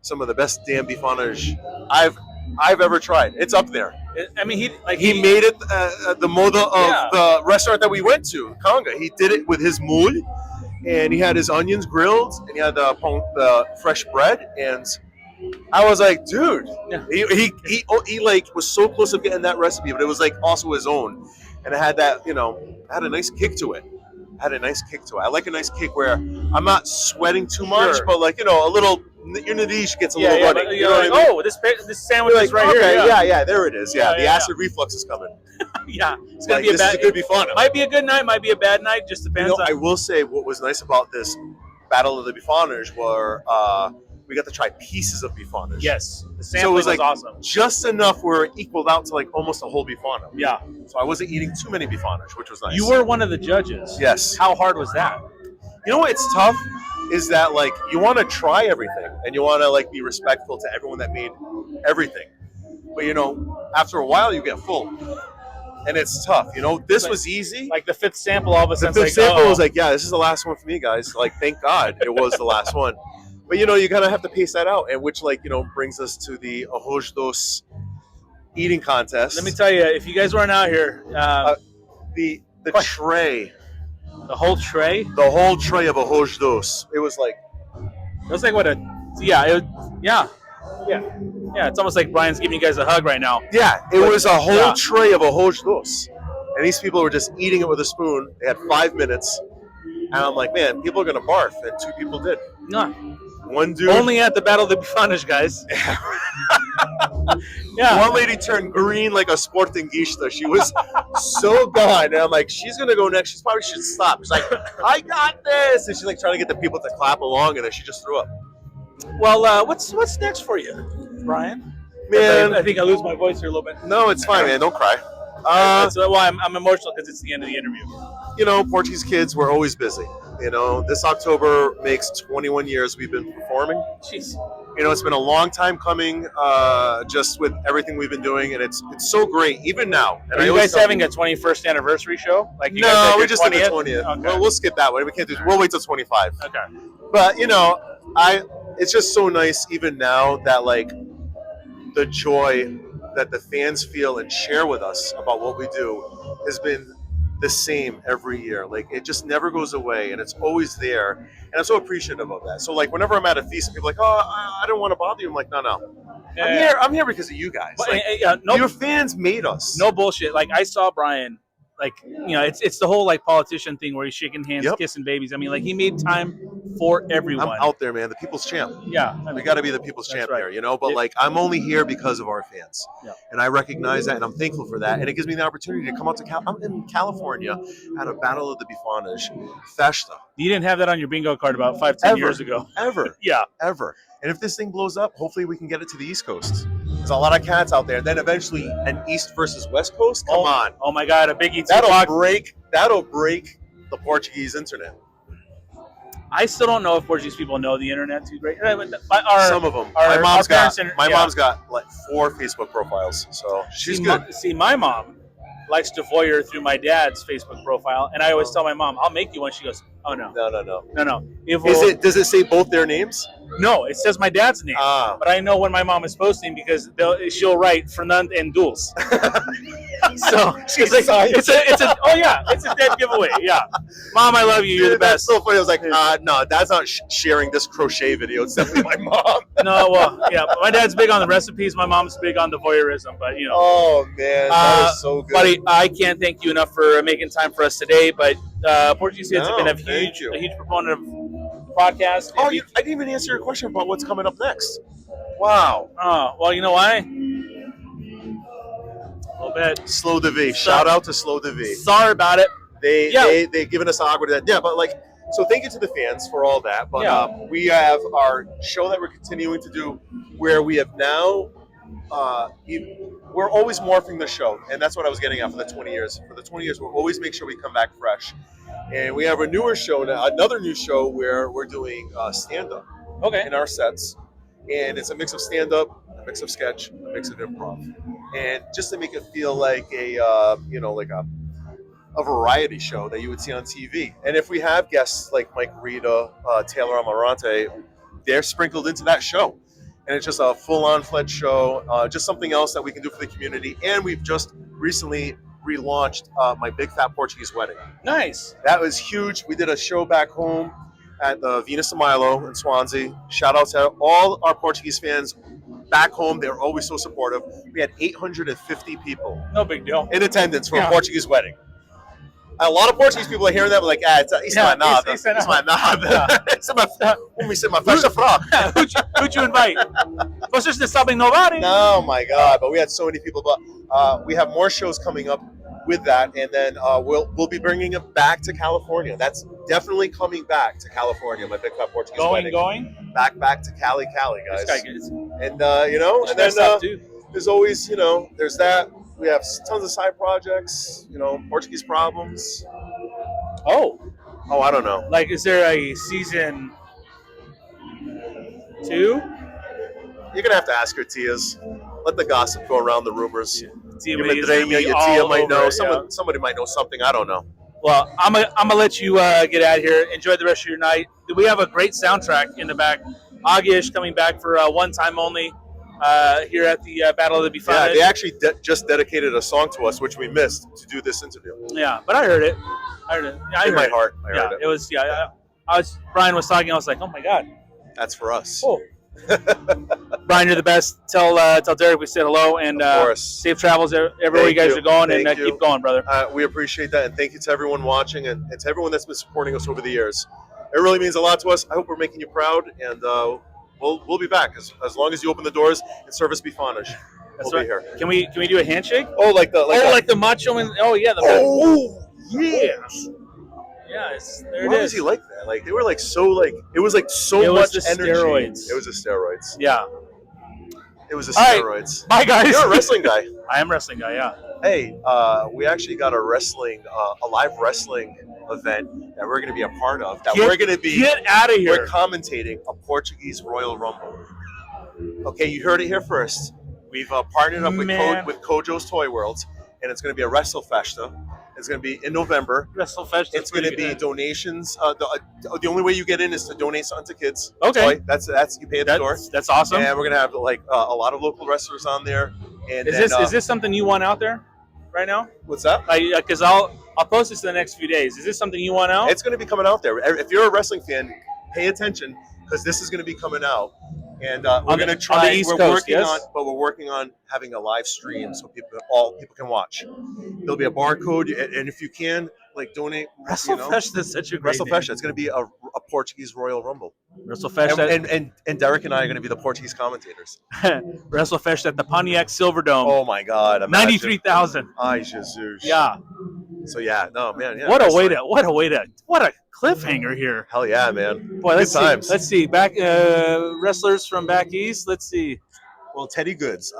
some of the best damn Bifanas I've ever tried. It's up there. I mean, he made it the moda of the restaurant that we went to, Conga. He did it with his mole, and he had his onions grilled, and he had the fresh bread, and I was like, dude, he like was so close to getting that recipe, but it was like also his own, and it had that, had a nice kick to it. I like a nice kick where I'm not sweating too much, but like a little. Your niche gets a little runny. You're like, oh, this sandwich is right here. Yeah, there it is. The acid reflux is coming. Yeah, it's gonna be a bad. This is gonna be fun. Might be a good night, might be a bad night. Just depends. I will say what was nice about this Battle of the Bifanas were we got to try pieces of Bifanas. Yes, the so sampling it was like awesome. Just enough where it equaled out to like almost a whole Bifana. Yeah. So I wasn't eating too many Bifanas, which was nice. You were one of the judges. Yes. How hard was that? You know what's tough is that like you want to try everything and you want to like be respectful to everyone that made everything, but after a while you get full, and it's tough. This was easy. Like the fifth sample, all of a sudden. The fifth sample was like, yeah, this is the last one for me, guys. Like, thank God it was the last one. But you kind of have to pace that out, and which brings us to the arroz dos eating contest. Let me tell you, if you guys weren't out here, the tray. The whole tray? The whole tray of arroz dos. It was like what yeah. It's almost like Brian's giving you guys a hug right now. Yeah, it was a whole tray of arroz dos. And these people were just eating it with a spoon. They had 5 minutes. And I'm like, man, people are going to barf. And 2 people did. No. One dude. Only at the Battle of the Bifanas, guys. Yeah. One lady turned green like a sportinguista. She was so gone. And I'm like, she's going to go next. She probably should stop. She's like, I got this. And she's like trying to get the people to clap along. And then she just threw up. Well, what's next for you, Brian? Man. I think I lose my voice here a little bit. No, it's fine, man. Don't cry. That's why I'm emotional, because it's the end of the interview. Portuguese kids, we're always busy. This October makes 21 years we've been performing. Jeez. It's been a long time coming, just with everything we've been doing, and it's so great, even now. And Are you guys having a 21st anniversary show? Like you no, we just did the 20th. Okay. Well, we'll skip that one. We can't do. We'll wait till 25. Okay. But it's just so nice, even now, that like the joy that the fans feel and share with us about what we do has been the same every year. Like it just never goes away, and it's always there, and I'm so appreciative of that. So like whenever I'm at a feast and people are like, oh, I don't want to bother you, I'm like, no, I'm here because of you guys. But, like, your fans made us. No bullshit. Like I saw Brian, like it's the whole like politician thing where he's shaking hands, kissing babies. I mean, like he made time for everyone. I'm out there, man. The people's champ. Yeah, we got to be the people's champ right. there, But like I'm only here because of our fans, and I recognize that, and I'm thankful for that, and it gives me the opportunity to come out to I'm in California at a Battle of the Bifanas Festa. You didn't have that on your bingo card about 5-10 years ago. Ever. Yeah. Ever. And if this thing blows up, hopefully we can get it to the East Coast. There's a lot of cats out there. Then eventually an East versus West Coast. Come on. Oh my God, a Big E2 That'll break the Portuguese internet. I still don't know if Portuguese people know the internet too great. Some of them. My mom's got like 4 Facebook profiles, so she's good. My mom likes to voyeur through my dad's Facebook profile, and I always tell my mom, "I'll make you one." She goes, "Oh no, no." Does it say both their names? No, it says my dad's name, but I know when my mom is posting because she'll write Fernand and Dulce. So it's a dead giveaway. Yeah, Mom, I love you. You're the best. That's so funny. I was like, no, Dad's not sharing this crochet video. It's definitely my mom. No, well, yeah, my dad's big on the recipes. My mom's big on the voyeurism, but you know. Oh man, that is so good, buddy. I can't thank you enough for making time for us today. But Portuguese Kids have been a huge proponent of the podcast. Oh, I didn't even answer your question about what's coming up next. Wow. Oh, well, you know why? A little bit. Slow the V. Shout out to Slow the V. Sorry about it. They've given us awkward that. Yeah, but like, so thank you to the fans for all that. But we have our show that we're continuing to do, where we have now, we're always morphing the show, and that's what I was getting at for the 20 years. For the 20 years, we'll always make sure we come back fresh. And we have a newer show now, another new show where we're doing stand-up. Okay. In our sets, and it's a mix of stand-up, a mix of sketch, a mix of improv, and just to make it feel like a variety show that you would see on TV. And if we have guests like Mike Rita, Taylor Amarante, they're sprinkled into that show, and it's just a full-on fledged show, just something else that we can do for the community. And we've just recently relaunched my Big Fat Portuguese Wedding. Nice. That was huge. We did a show back home at the Venus de Milo in Swansea. Shout out to all our Portuguese fans back home. They were always so supportive. We had 850 people. No big deal. In attendance for a Portuguese wedding. A lot of Portuguese people are hearing that, but like, it's my nada. It's my nada. It's my festa frog. Who'd you invite? Vocês não sabem nobody. Oh my God! But we had so many people. But we have more shows coming up with that, and then we'll be bringing it back to California. That's definitely coming back to California. My Big Fat Portuguese Wedding. Going back to Cali, guys. This guy gets. And and then there's always there's that. We have tons of side projects. Portuguese problems. Oh, I don't know. Like, is there a season 2? You're gonna have to ask her, Tias. Let the gossip go around the rumors. Tia your Tia might know. Somebody might know something. I don't know. Well, I'm gonna let you get out of here. Enjoy the rest of your night. We have a great soundtrack in the back. Agish coming back for one time only here at the Battle of the Bifanas. Yeah, they actually just dedicated a song to us, which we missed to do this interview. Yeah, but I heard it. In my heart, I heard it. It was. Yeah, Brian was talking. I was like, oh my God. That's for us. Oh. Brian, you're the best. Tell Derek we said hello, and safe travels everywhere you guys are going, and keep going, brother. We appreciate that, and thank you to everyone watching, and to everyone that's been supporting us over the years. It really means a lot to us. I hope we're making you proud, and we'll be back as long as you open the doors and service Bifanas. We'll be here. Can we do a handshake? Oh, like the macho man. Oh yeah. Yes. Yes, there it Why is. was he like that? Like, they were like so like it was like so it much was energy. Steroids. It was the steroids. Yeah. It was the All steroids. Right. Bye, guys. You're a wrestling guy. I am a wrestling guy. Yeah. Hey, we actually got a live wrestling event that we're going to be a part of. We're going to be get out of here. We're commentating a Portuguese Royal Rumble. Okay, you heard it here first. We've partnered up with Kojo's Toy World, and it's going to be a WrestleFesta. It's going to be in November. WrestleFesta. It's going to be donations. The only way you get in is to donate something to kids. Okay. That's you pay at the door. That's awesome. And we're going to have like a lot of local wrestlers on there. And is this something you want out there right now? What's that? Because I'll post this in the next few days. Is this something you want out? It's going to be coming out there. If you're a wrestling fan, pay attention because this is going to be coming out. And we're going to try. On the East Coast, we're working on having a live stream so people can watch. There'll be a barcode, and if you can, like donate. WrestleFesta is such a great name. WrestleFesta. It's going to be a Portuguese Royal Rumble. WrestleFesta. And Derek and I are going to be the Portuguese commentators. WrestleFesta at the Pontiac Silverdome. Oh my God! 93,000. Ay, Jesus. Yeah. So yeah, no man. Yeah. What a cliffhanger here. Hell yeah, man. Boy, Good times. Let's see. Back wrestlers from back east. Let's see. Well, Teddy Goods.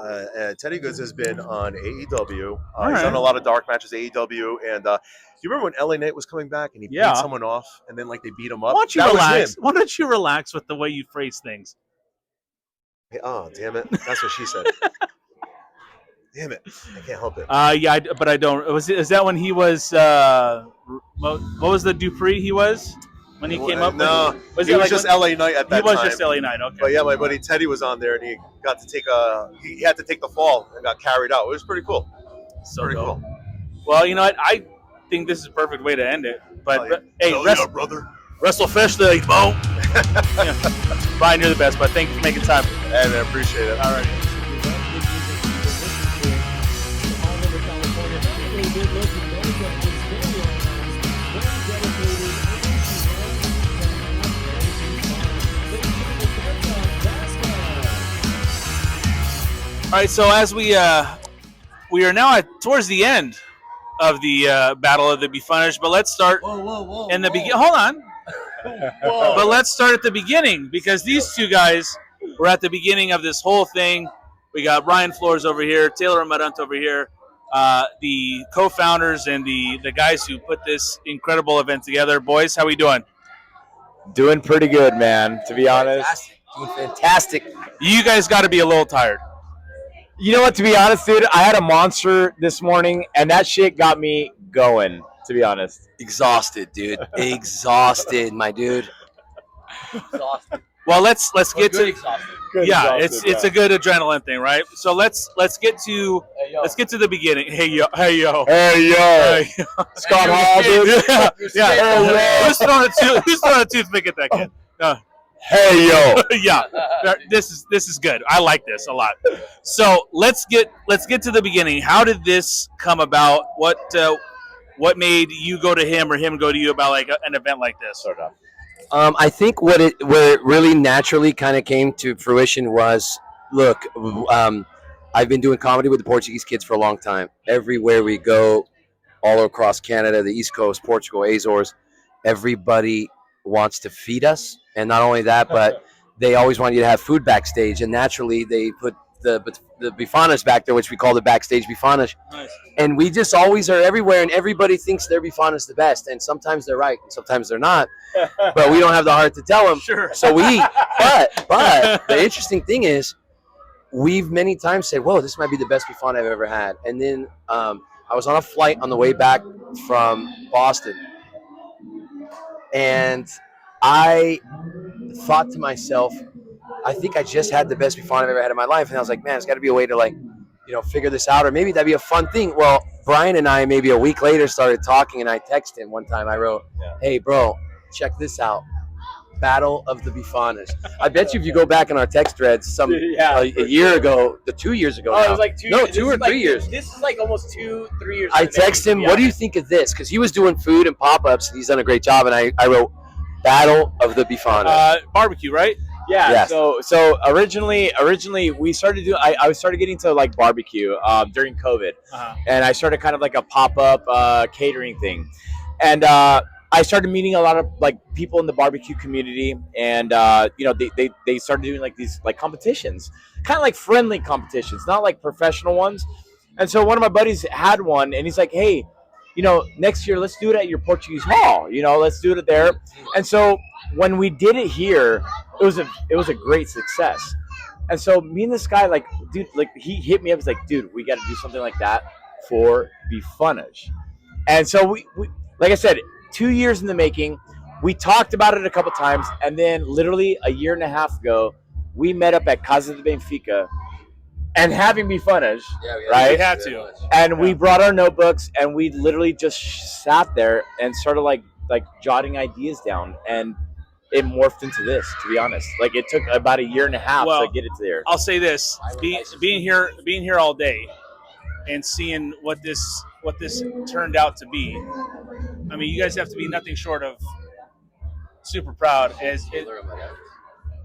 Teddy Goods has been on AEW. All He's right. done a lot of dark matches, AEW. And do you remember when LA Knight was coming back and he Yeah. beat someone off and then like they beat him up? Why don't you That was relax? him. Why don't you relax with the way you phrase things? Hey, oh, damn it. That's what she said. Damn it. I can't help it. Yeah, but I don't. Is that when he was? What was the Dupree he was when he came up? No, Was he it was like just when- LA Knight at that He was time. just LA Knight. Okay. But yeah, my buddy Teddy was on there and he got to take he had to take the fall and got carried out. It was pretty cool. So Pretty dope. cool. Well, you know what? I think this is a perfect way to end it. But hey, yeah, brother. WrestleFish, the boom. Yeah. Brian, you're the best. But thank you for making time. Hey, man, appreciate it. All right. All right, so as we are now towards the end of the Battle of the Bifanas, but let's start in the beginning. Hold on. But let's start at the beginning because these two guys were at the beginning of this whole thing. We got Ryan Flores over here, Taylor Amarant over here, the co-founders and the guys who put this incredible event together. Boys, how we doing? Doing pretty good, man, to be honest. Doing fantastic. You guys got to be a little tired. You know what, to be honest, dude, I had a monster this morning, and that shit got me going, to be honest. Exhausted, dude. Exhausted, my dude. Well, let's get to Exhausted, it's a good adrenaline thing, right? So let's get to the beginning. Hey yo, Hey, yo. Scott Hall, dude. Yeah. Who's throwing a toothpick at that kid? Hey, yo. Yeah, this is good. I like this a lot. So let's get to the beginning. How did this come about? What made you go to him or him go to you about like an event like this? I think where it really naturally kind of came to fruition was, look, I've been doing comedy with the Portuguese kids for a long time. Everywhere we go, all across Canada, the East Coast, Portugal, Azores, everybody wants to feed us. And not only that, but they always want you to have food backstage. And naturally, they put the Bifanas back there, which we call the backstage Bifanas. Nice. And we just always are everywhere, and everybody thinks their Bifanas the best. And sometimes they're right, and sometimes they're not. But we don't have the heart to tell them. Sure. So but the interesting thing is, we've many times said, whoa, this might be the best Bifana I've ever had. And then I was on a flight on the way back from Boston. And I thought to myself, I think I just had the best Bifana I've ever had in my life. And I was like, man, there's got to be a way to figure this out. Or maybe that'd be a fun thing. Well, Brian and I, maybe a week later, started talking, and I texted him one time. I wrote, hey, bro, check this out. Battle of the Bifanas. I bet you if you go back in our text threads a year ago, 2 years ago. Oh, now, it was like 2 no, years. 2 or 3 years. This is like almost 2-3 years. I text him, what do you think of this? Because he was doing food and pop-ups, and he's done a great job. And I wrote, Battle of the Bifanas. Barbecue, right? Yeah. Yes. So originally we started doing. I started getting to like barbecue during COVID, and I started kind of like a pop-up catering thing, and I started meeting a lot of like people in the barbecue community, and they started doing like these like competitions, kind of like friendly competitions, not like professional ones. And so one of my buddies had one, and he's like, hey, next year let's do it at your Portuguese hall. Let's do it there. And so when we did it here, it was a great success. And so me and this guy, like, dude, like he hit me up. He's like, dude, we got to do something like that for Bifanas. And so we, like I said, 2 years in the making. We talked about it a couple times, and then literally a year and a half ago, we met up at Casa de Benfica and having Bifanas, right? We had to. And we brought our notebooks, and we literally just sat there and started like jotting ideas down, and it morphed into this. To be honest, like it took about a year and a half to get it there. I'll say this: being here all day, and seeing what this turned out to be. I mean, you guys have to be nothing short of super proud.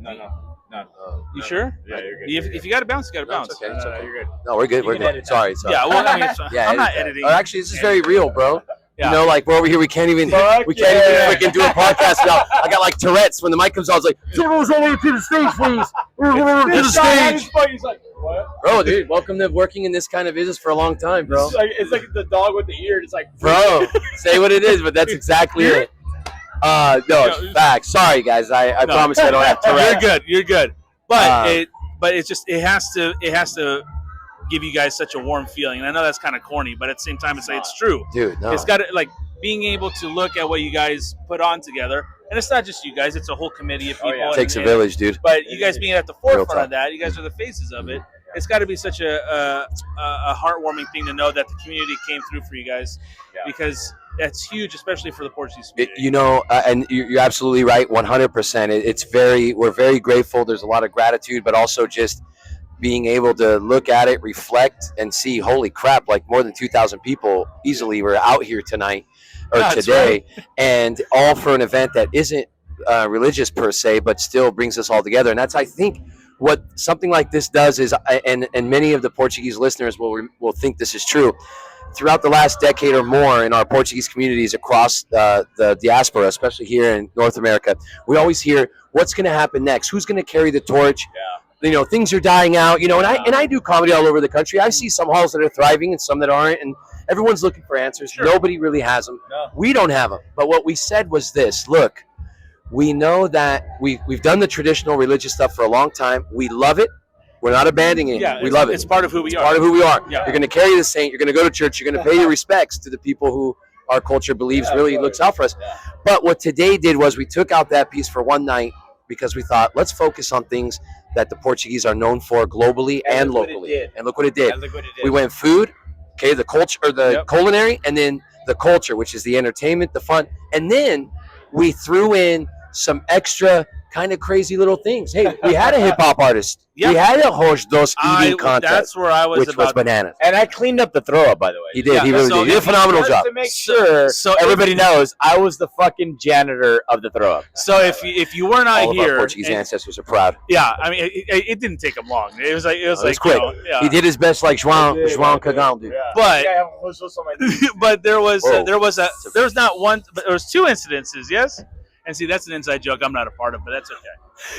No. You sure? Yeah, you're good. If you got to bounce, you got to bounce. It's okay. It's okay. You're good. No, we're good. We're good. Sorry. Yeah, well, I mean, Yeah, I'm not edit that. editing. Oh, actually, this is very real, bro. You know, like we're over here, we can't even freaking do a podcast now. I got like Tourette's when the mic comes on. I was like, "Someone's over to the stage, please. To the stage." He's like, what? Bro, dude, welcome to working in this kind of business for a long time, bro. It's like the dog with the ear. It's like, bro, say what it is, but that's exactly it. No, it's facts. Sorry, guys. I promise I don't have Tourette's. You're good. But it has to give you guys such a warm feeling. And I know that's kind of corny, but at the same time, it's true. Dude, no. It's got to, like, being able to look at what you guys put on together. And it's not just you guys, it's a whole committee of people. It takes a village, dude. But you guys being at the forefront of that, you guys are the faces of it. It's got to be such a heartwarming thing to know that the community came through for you guys, because that's huge, especially for the Portuguese community. And you're absolutely right, 100%. We're very grateful. There's a lot of gratitude, but also just being able to look at it, reflect, and see, holy crap, like more than 2,000 people easily were out here tonight or today, right. And all for an event that isn't religious per se, but still brings us all together. And that's, I think, what something like this does is, and many of the Portuguese listeners will think this is true, throughout the last decade or more in our Portuguese communities across the diaspora, especially here in North America, we always hear, what's going to happen next? Who's going to carry the torch? Things are dying out, and I do comedy all over the country. I see some halls that are thriving and some that aren't, and everyone's looking for answers. Sure. Nobody really has them. No. We don't have them. But what we said was this: look, we know that we've done the traditional religious stuff for a long time. We love it. We're not abandoning it. Yeah, we love it. It's part of who we are. Part of who we are. Yeah. You're going to carry the saint. You're going to go to church. You're going to pay your respects to the people who our culture believes really looks out for us. Yeah. But what today did was we took out that piece for one night because we thought, let's focus on things that the Portuguese are known for globally and locally. And look what it did. We went food, the culture, or the culinary, and then the culture, which is the entertainment, the fun. And then we threw in some extra kind of crazy little things. Hey, we had a hip hop artist. We had a Rosh Dos eating contest. That's where I was, which was bananas. And I cleaned up the throw up, by the way. He did. He really did. He did a phenomenal job. To make sure everybody knows, I was the fucking janitor of the throw up. So if you were not all here, of our Portuguese ancestors are proud. Yeah, I mean, it didn't take him long. It was quick. He did his best, like João Cagão, dude. But there was not one. But there was two incidences. Yes. And see, that's an inside joke I'm not a part of, but that's okay.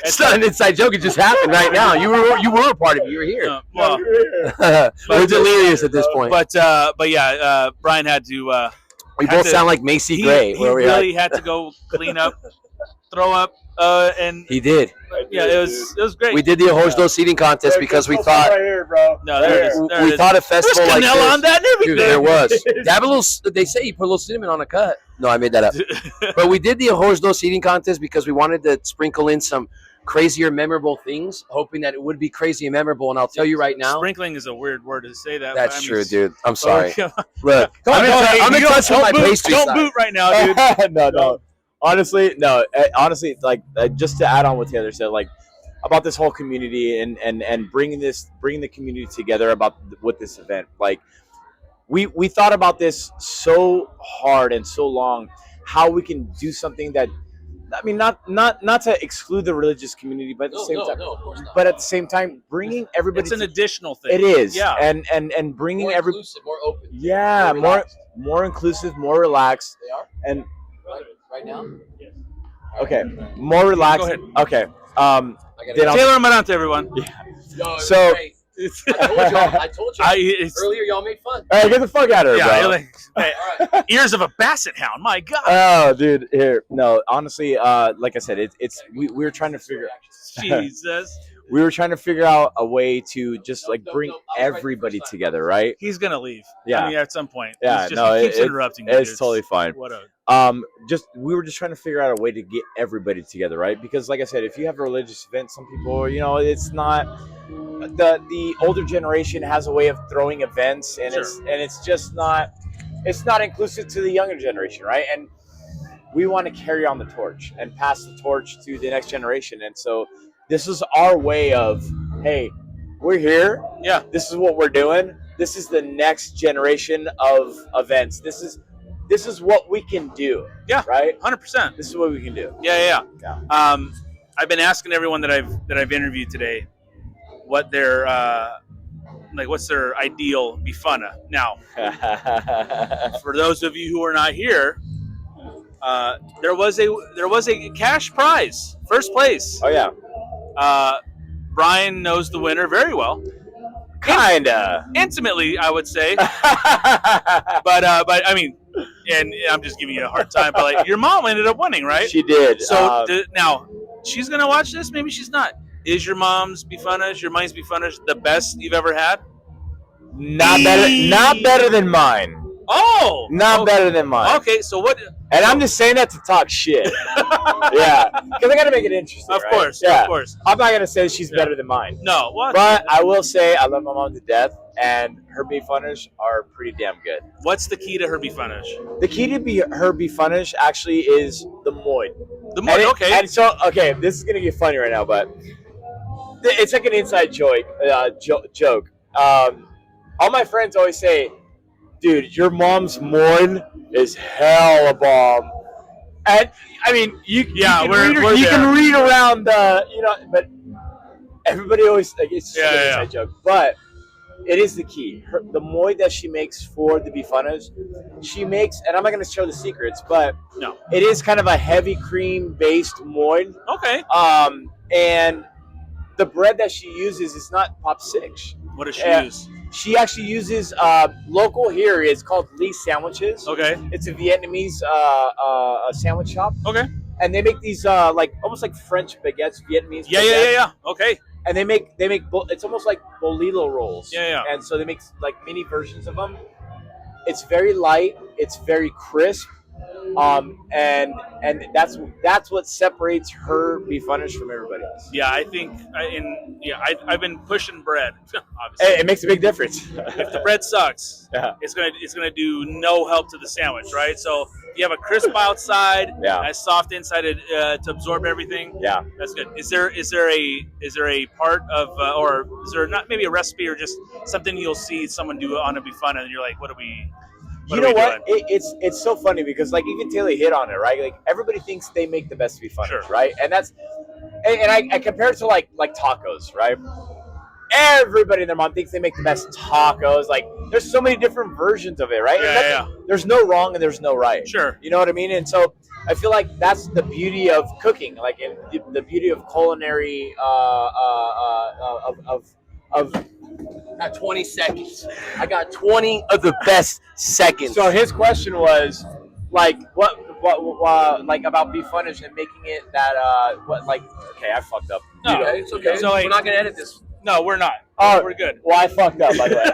It's not an inside joke. It just happened right now. You were a part of it. You were here. We're delirious at this point. But yeah, Brian had to. We both sound like Macy Gray. He really had to go clean up, throw up, and he did. Yeah, it was great. We did the Rosh Dos eating contest because we thought. Right here, bro. No, there it is. We thought a festival like this. On that and everything. Dude, there was. Dab a little. They say you put a little cinnamon on a cut. No, I made that up. But we did the Rosh Dos eating contest because we wanted to sprinkle in some crazier, memorable things, hoping that it would be crazy and memorable. And I'll tell you right now, sprinkling is a weird word to say that. That's true, dude. I'm sorry. Look, I'm in touch with my pastry side. Don't boot right now, dude. No. Honestly, like just to add on what Taylor said, like about this whole community and bringing the community together with this event. Like we thought about this so hard and so long, how we can do something that, I mean, not to exclude the religious community, but at the same time, of course not. But at the same time, bringing everybody. It's an additional thing. It is, yeah, and bringing more inclusive, more open, yeah, more inclusive, more relaxed. They are, and right now. Okay, more relaxed. Go ahead. Okay. Taylor Amarante, everyone. Yeah. No, so. I told you earlier. Y'all made fun. All right, get the fuck out of here, bro. Hey, ears of a basset hound. My God. Oh, dude. Here, no. Honestly, like I said, we were trying to figure. Jesus. We were trying to figure out a way to just like bring everybody together, right? He's gonna leave. Yeah. I mean, at some point. Yeah. He keeps interrupting me. It's totally fine. What a. We were just trying to figure out a way to get everybody together, right? Because, like I said, if you have a religious event, some people, it's not. The older generation has a way of throwing events, and it's just not. It's not inclusive to the younger generation, right? And we want to carry on the torch and pass the torch to the next generation, and so this is our way of, hey, we're here. Yeah. This is what we're doing. This is the next generation of events. This is what we can do. Yeah. Right. 100%. This is what we can do. Yeah. I've been asking everyone that I've interviewed today what their like what's their ideal bifana? Now, for those of you who are not here, there was a cash prize, first place. Oh yeah. Brian knows the winner very well. Kinda. Intimately, I would say. But I mean, and I'm just giving you a hard time. But like, your mom ended up winning, right? She did. So now she's gonna watch this. Maybe she's not. Is your mom's bifanas, your mind's bifanas, the best you've ever had? Not better than mine. Oh, not better than mine. Okay, so what? And I'm just saying that to talk shit. Yeah, because I gotta make it interesting. Of right? course, yeah. of course. I'm not gonna say she's better than mine. No, what? But I will say I love my mom to death, and her bifanas are pretty damn good. What's the key to her bifanas? The key to her bifanas actually is the moid. The moid, okay. And so, okay, this is gonna get funny right now, but it's like an inside joke. All my friends always say, dude, your mom's moid is hella bomb. And I mean, you can read around but everybody always like it's just an inside joke. But it is the key. The moid that she makes for the bifanas, she makes, and I'm not going to show the secrets, but no, it is kind of a heavy cream based moid. Okay. And the bread that she uses is not Pop Six. What does she use? She actually uses local here. It's called Lee Sandwiches. Okay. It's a Vietnamese sandwich shop. Okay. And they make these like almost like French baguettes, Vietnamese. Yeah. Okay. And they make it's almost like bolillo rolls. Yeah. And so they make like mini versions of them. It's very light. It's very crisp. And that's what separates her bifanas from everybody else. Yeah, I think I've been pushing bread. Obviously, it makes a big difference. If the bread sucks, it's gonna do no help to the sandwich, right? So if you have a crisp outside, a soft inside to absorb everything. Yeah, that's good. Is there a part of or is there not maybe a recipe or just something you'll see someone do on a bifana and you're like, what are we? You know what? It's so funny because like even Taylor hit on it, right? Like everybody thinks they make the best bifanas, right? And that's I compare it to like tacos, right? Everybody and their mom thinks they make the best tacos. Like there's so many different versions of it, right? Yeah. There's no wrong and there's no right. Sure. You know what I mean? And so I feel like that's the beauty of cooking, like in the beauty of culinary of Got 20 seconds. I got 20 of the best seconds. So his question was, like, what like about bifanas and making it that okay, I fucked up. No, it's okay. So, like, we're not gonna edit this. No, we're not. Oh, we're good. Well, I fucked up, by the way.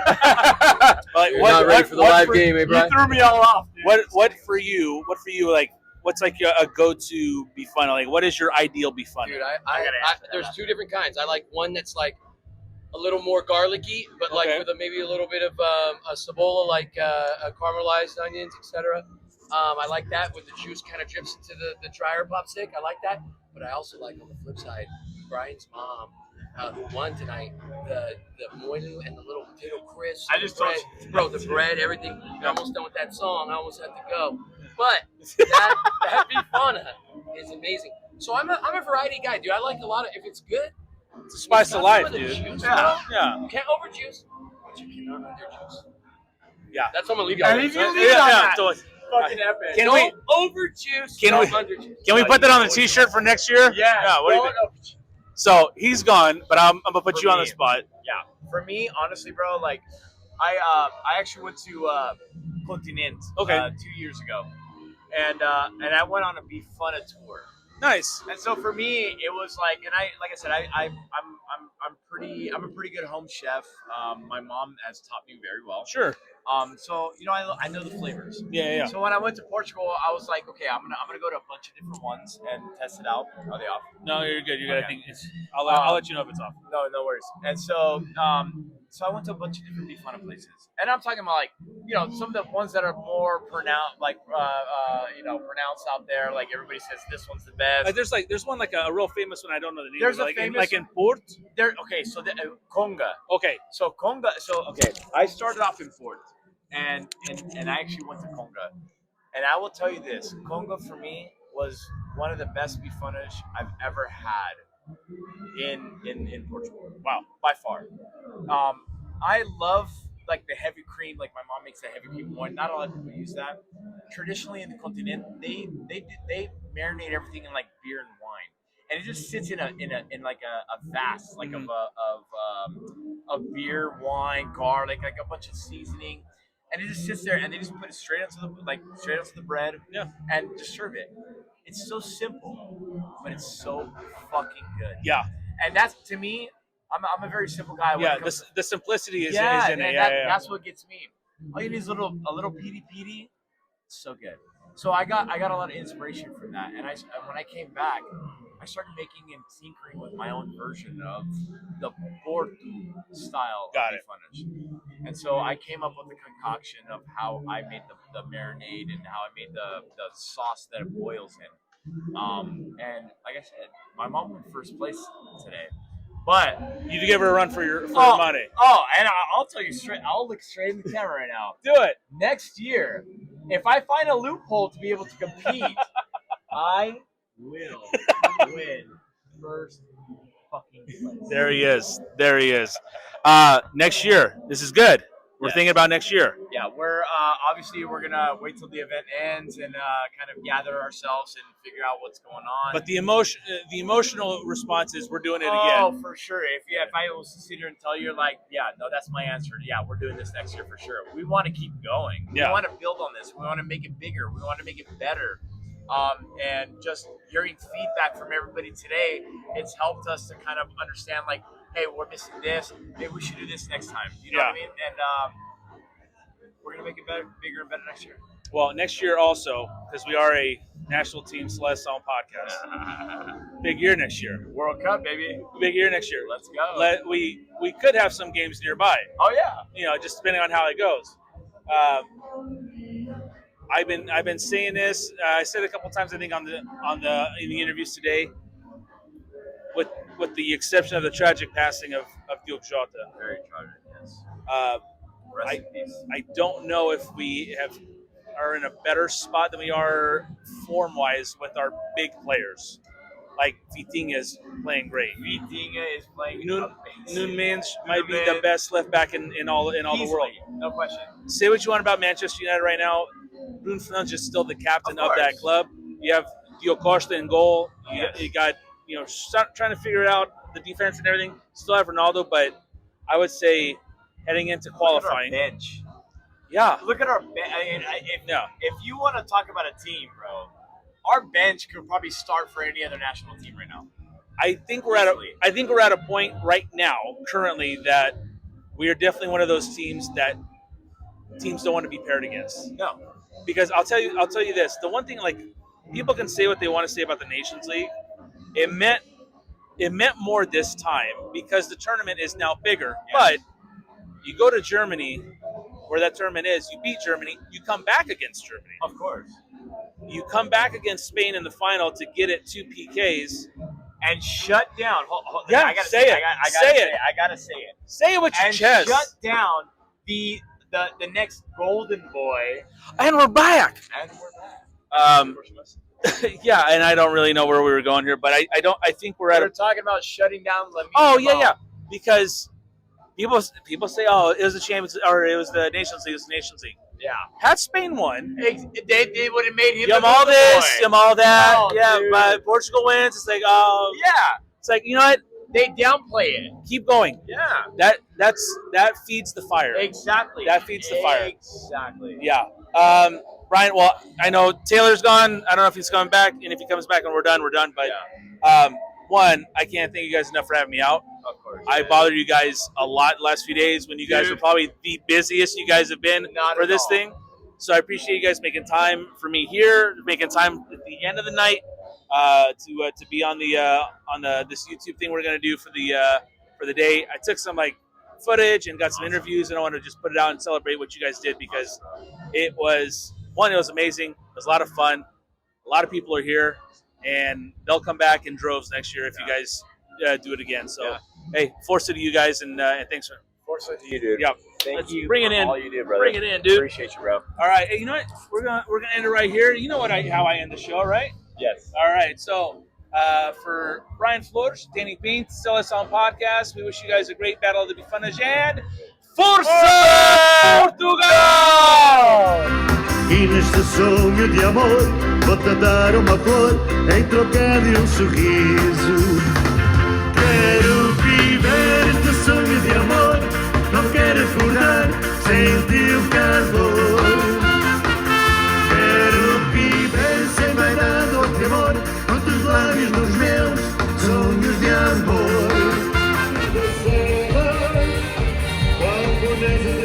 Like, You're not ready for the live game, eh, Brian? You threw me all off. Dude. What for you? Like, what's like a go-to bifana? Like, what is your ideal bifana? Dude, there's two different kinds. I like one that's like a little more garlicky, but like with maybe a little bit of a cebola, like caramelized onions, etc. I like that with the juice kind of drips into the dryer pop stick. I like that, but I also like on the flip side, Brian's mom won tonight the moinu and the little potato crisp. I just told you, bro, the bread, everything. We're almost done with that song. I almost had to go, but that bifana is amazing. So I'm a variety guy, dude. I like a lot of if it's good. It's a spice of life, dude. Juice, yeah. You can't overjuice, but you cannot underjuice. Yeah. That's what I'm gonna leave you Yeah, on. leave you on that. Fucking epic. Can Don't overjuice. Can we put that on the T-shirt for next year? Yeah. What do you think? So he's gone, but I'm gonna put you on the spot. Yeah. For me, honestly, bro, like I actually went to Continent 2 years ago, and I went on a bifana tour. Nice. And so for me, it was like, and like I said, I'm a pretty good home chef. My mom has taught me very well. Sure. So I know the flavors. Yeah. So when I went to Portugal, I was like, okay, I'm gonna go to a bunch of different ones and test it out. Are they off? No, you're good. You're good. I think I'll let you know if it's off. No worries. And so so I went to a bunch of different bifana places, and I'm talking about like some of the ones that are more pronounced, like pronounced out there. Like everybody says this one's the best. There's one like a real famous one. I don't know the name. There's of it. a famous like in Port. So Conga. Okay. So Conga. So okay, I started off in Port, and I actually went to Conga, and I will tell you this: Conga for me was one of the best bifanas I've ever had in Portugal. Wow, by far. I love like the heavy cream. Like my mom makes the heavy cream one. Not a lot of people use that. Traditionally in the continent, they marinate everything in like beer and wine, and it just sits in like a vase like of beer, wine, garlic, like a bunch of seasoning, and it just sits there, and they just put it straight onto the bread, and just serve it. It's so simple, but it's so fucking good. Yeah, and that's to me. I'm a very simple guy. Yeah, the simplicity is in it. That's what gets me. All you need is a little peaty. It's so good. So I got a lot of inspiration from that, and when I came back, I started making and tinkering with my own version of the Porto style of Bifanas. And so I came up with the concoction of how I made the marinade and how I made the sauce that it boils in. And like I said, my mom won first place today. But you give her a run for your money. Oh, and I'll tell you straight. I'll look straight in the camera right now. Do it next year. If I find a loophole to be able to compete, I will win first fucking place. There he is. Next year. This is good. We're thinking about next year. Yeah, we're obviously we're gonna wait till the event ends and kind of gather ourselves and figure out what's going on. But the emotional response is we're doing it again. Oh, for sure. If I was to sit here and tell you, like, yeah, no, that's my answer. Yeah, we're doing this next year for sure. We want to keep going. We want to build on this. We want to make it bigger. We want to make it better. And just hearing feedback from everybody today, it's helped us to kind of understand, like, hey, we're missing this. Maybe we should do this next time. You know what I mean? And we're going to make it better, bigger and better next year. Well, next year also, because we are a national team Seleção podcast. Big year next year. World Cup, baby. Big year next year. Let's go. We could have some games nearby. Oh, yeah. You know, just depending on how it goes. I've been saying this. I said it a couple times, I think, in the interviews today. With the exception of the tragic passing of Diogo Jota. Very tragic, yes. I don't know if we are in a better spot than we are form-wise with our big players. Like Vitinha is playing great. Vitinha is playing Nunes might be the best left back in all the world. No question. Say what you want about Manchester United right now. Bruno Fernandes is still the captain of that club. You have Diogo Costa in goal. You got trying to figure out the defense and everything. Still have Ronaldo, but I would say heading into qualifying. Look at our bench. Yeah. Look at our bench. If you want to talk about a team, bro, our bench could probably start for any other national team right now. I think we're at a point right now, currently, that we are definitely one of those teams that teams don't want to be paired against. No. Because I'll tell you this. The one thing, like, people can say what they want to say about the Nations League. It meant more this time because the tournament is now bigger. Yes. But you go to Germany, where that tournament is, you beat Germany, you come back against Germany. Of course. You come back against Spain in the final to get it 2 PKs. And shut down. Yeah, I gotta say it. I gotta say it. Say it with your chest. Shut down the next golden boy. And we're back. Yeah, and I don't really know where we were going here, but I think we're talking about shutting down Lamine. Oh yeah, because people say, oh, it was the Champions or it was the Nations League. It was the Nations League. Yeah. Had Spain won, they would have made him. All this, all that. Oh, yeah, dude. But Portugal wins. It's like, oh yeah. It's like, you know what? They downplay it. Keep going. Yeah. That feeds the fire. Exactly. That feeds the fire. Exactly. Yeah. Brian, well, I know Taylor's gone. I don't know if he's coming back, and if he comes back and we're done, we're done. But one, I can't thank you guys enough for having me out. Of course. I bothered you guys a lot the last few days when you guys were probably the busiest you guys have been for this thing. So I appreciate you guys making time for me here, making time at the end of the night to be on this YouTube thing we're gonna do for the day. I took some footage and got some interviews, and I want to just put it out and celebrate what you guys did because it was amazing. It was a lot of fun. A lot of people are here, and they'll come back in droves next year if you guys do it again. So, hey, force it to you guys, and thanks for force it to you, dude. Yeah, Thank you. Bring it in. All you do, brother. Bring it in, dude. Appreciate you, bro. All right, hey, you know what? We're gonna end it right here. You know how I end the show, right? Yes. All right, so for Brian Flores, Danny Pink, Seleção Podcast, we wish you guys a great Battle of the Bifanas and Força Portugal! E neste sonho de amor vou-te dar uma flor em troca de um sorriso. Quero viver este sonho de amor, não quero acordar sem teu calor. Quero viver sem vaidade ou temor, com teus lábios nos meus sonhos de amor. Quando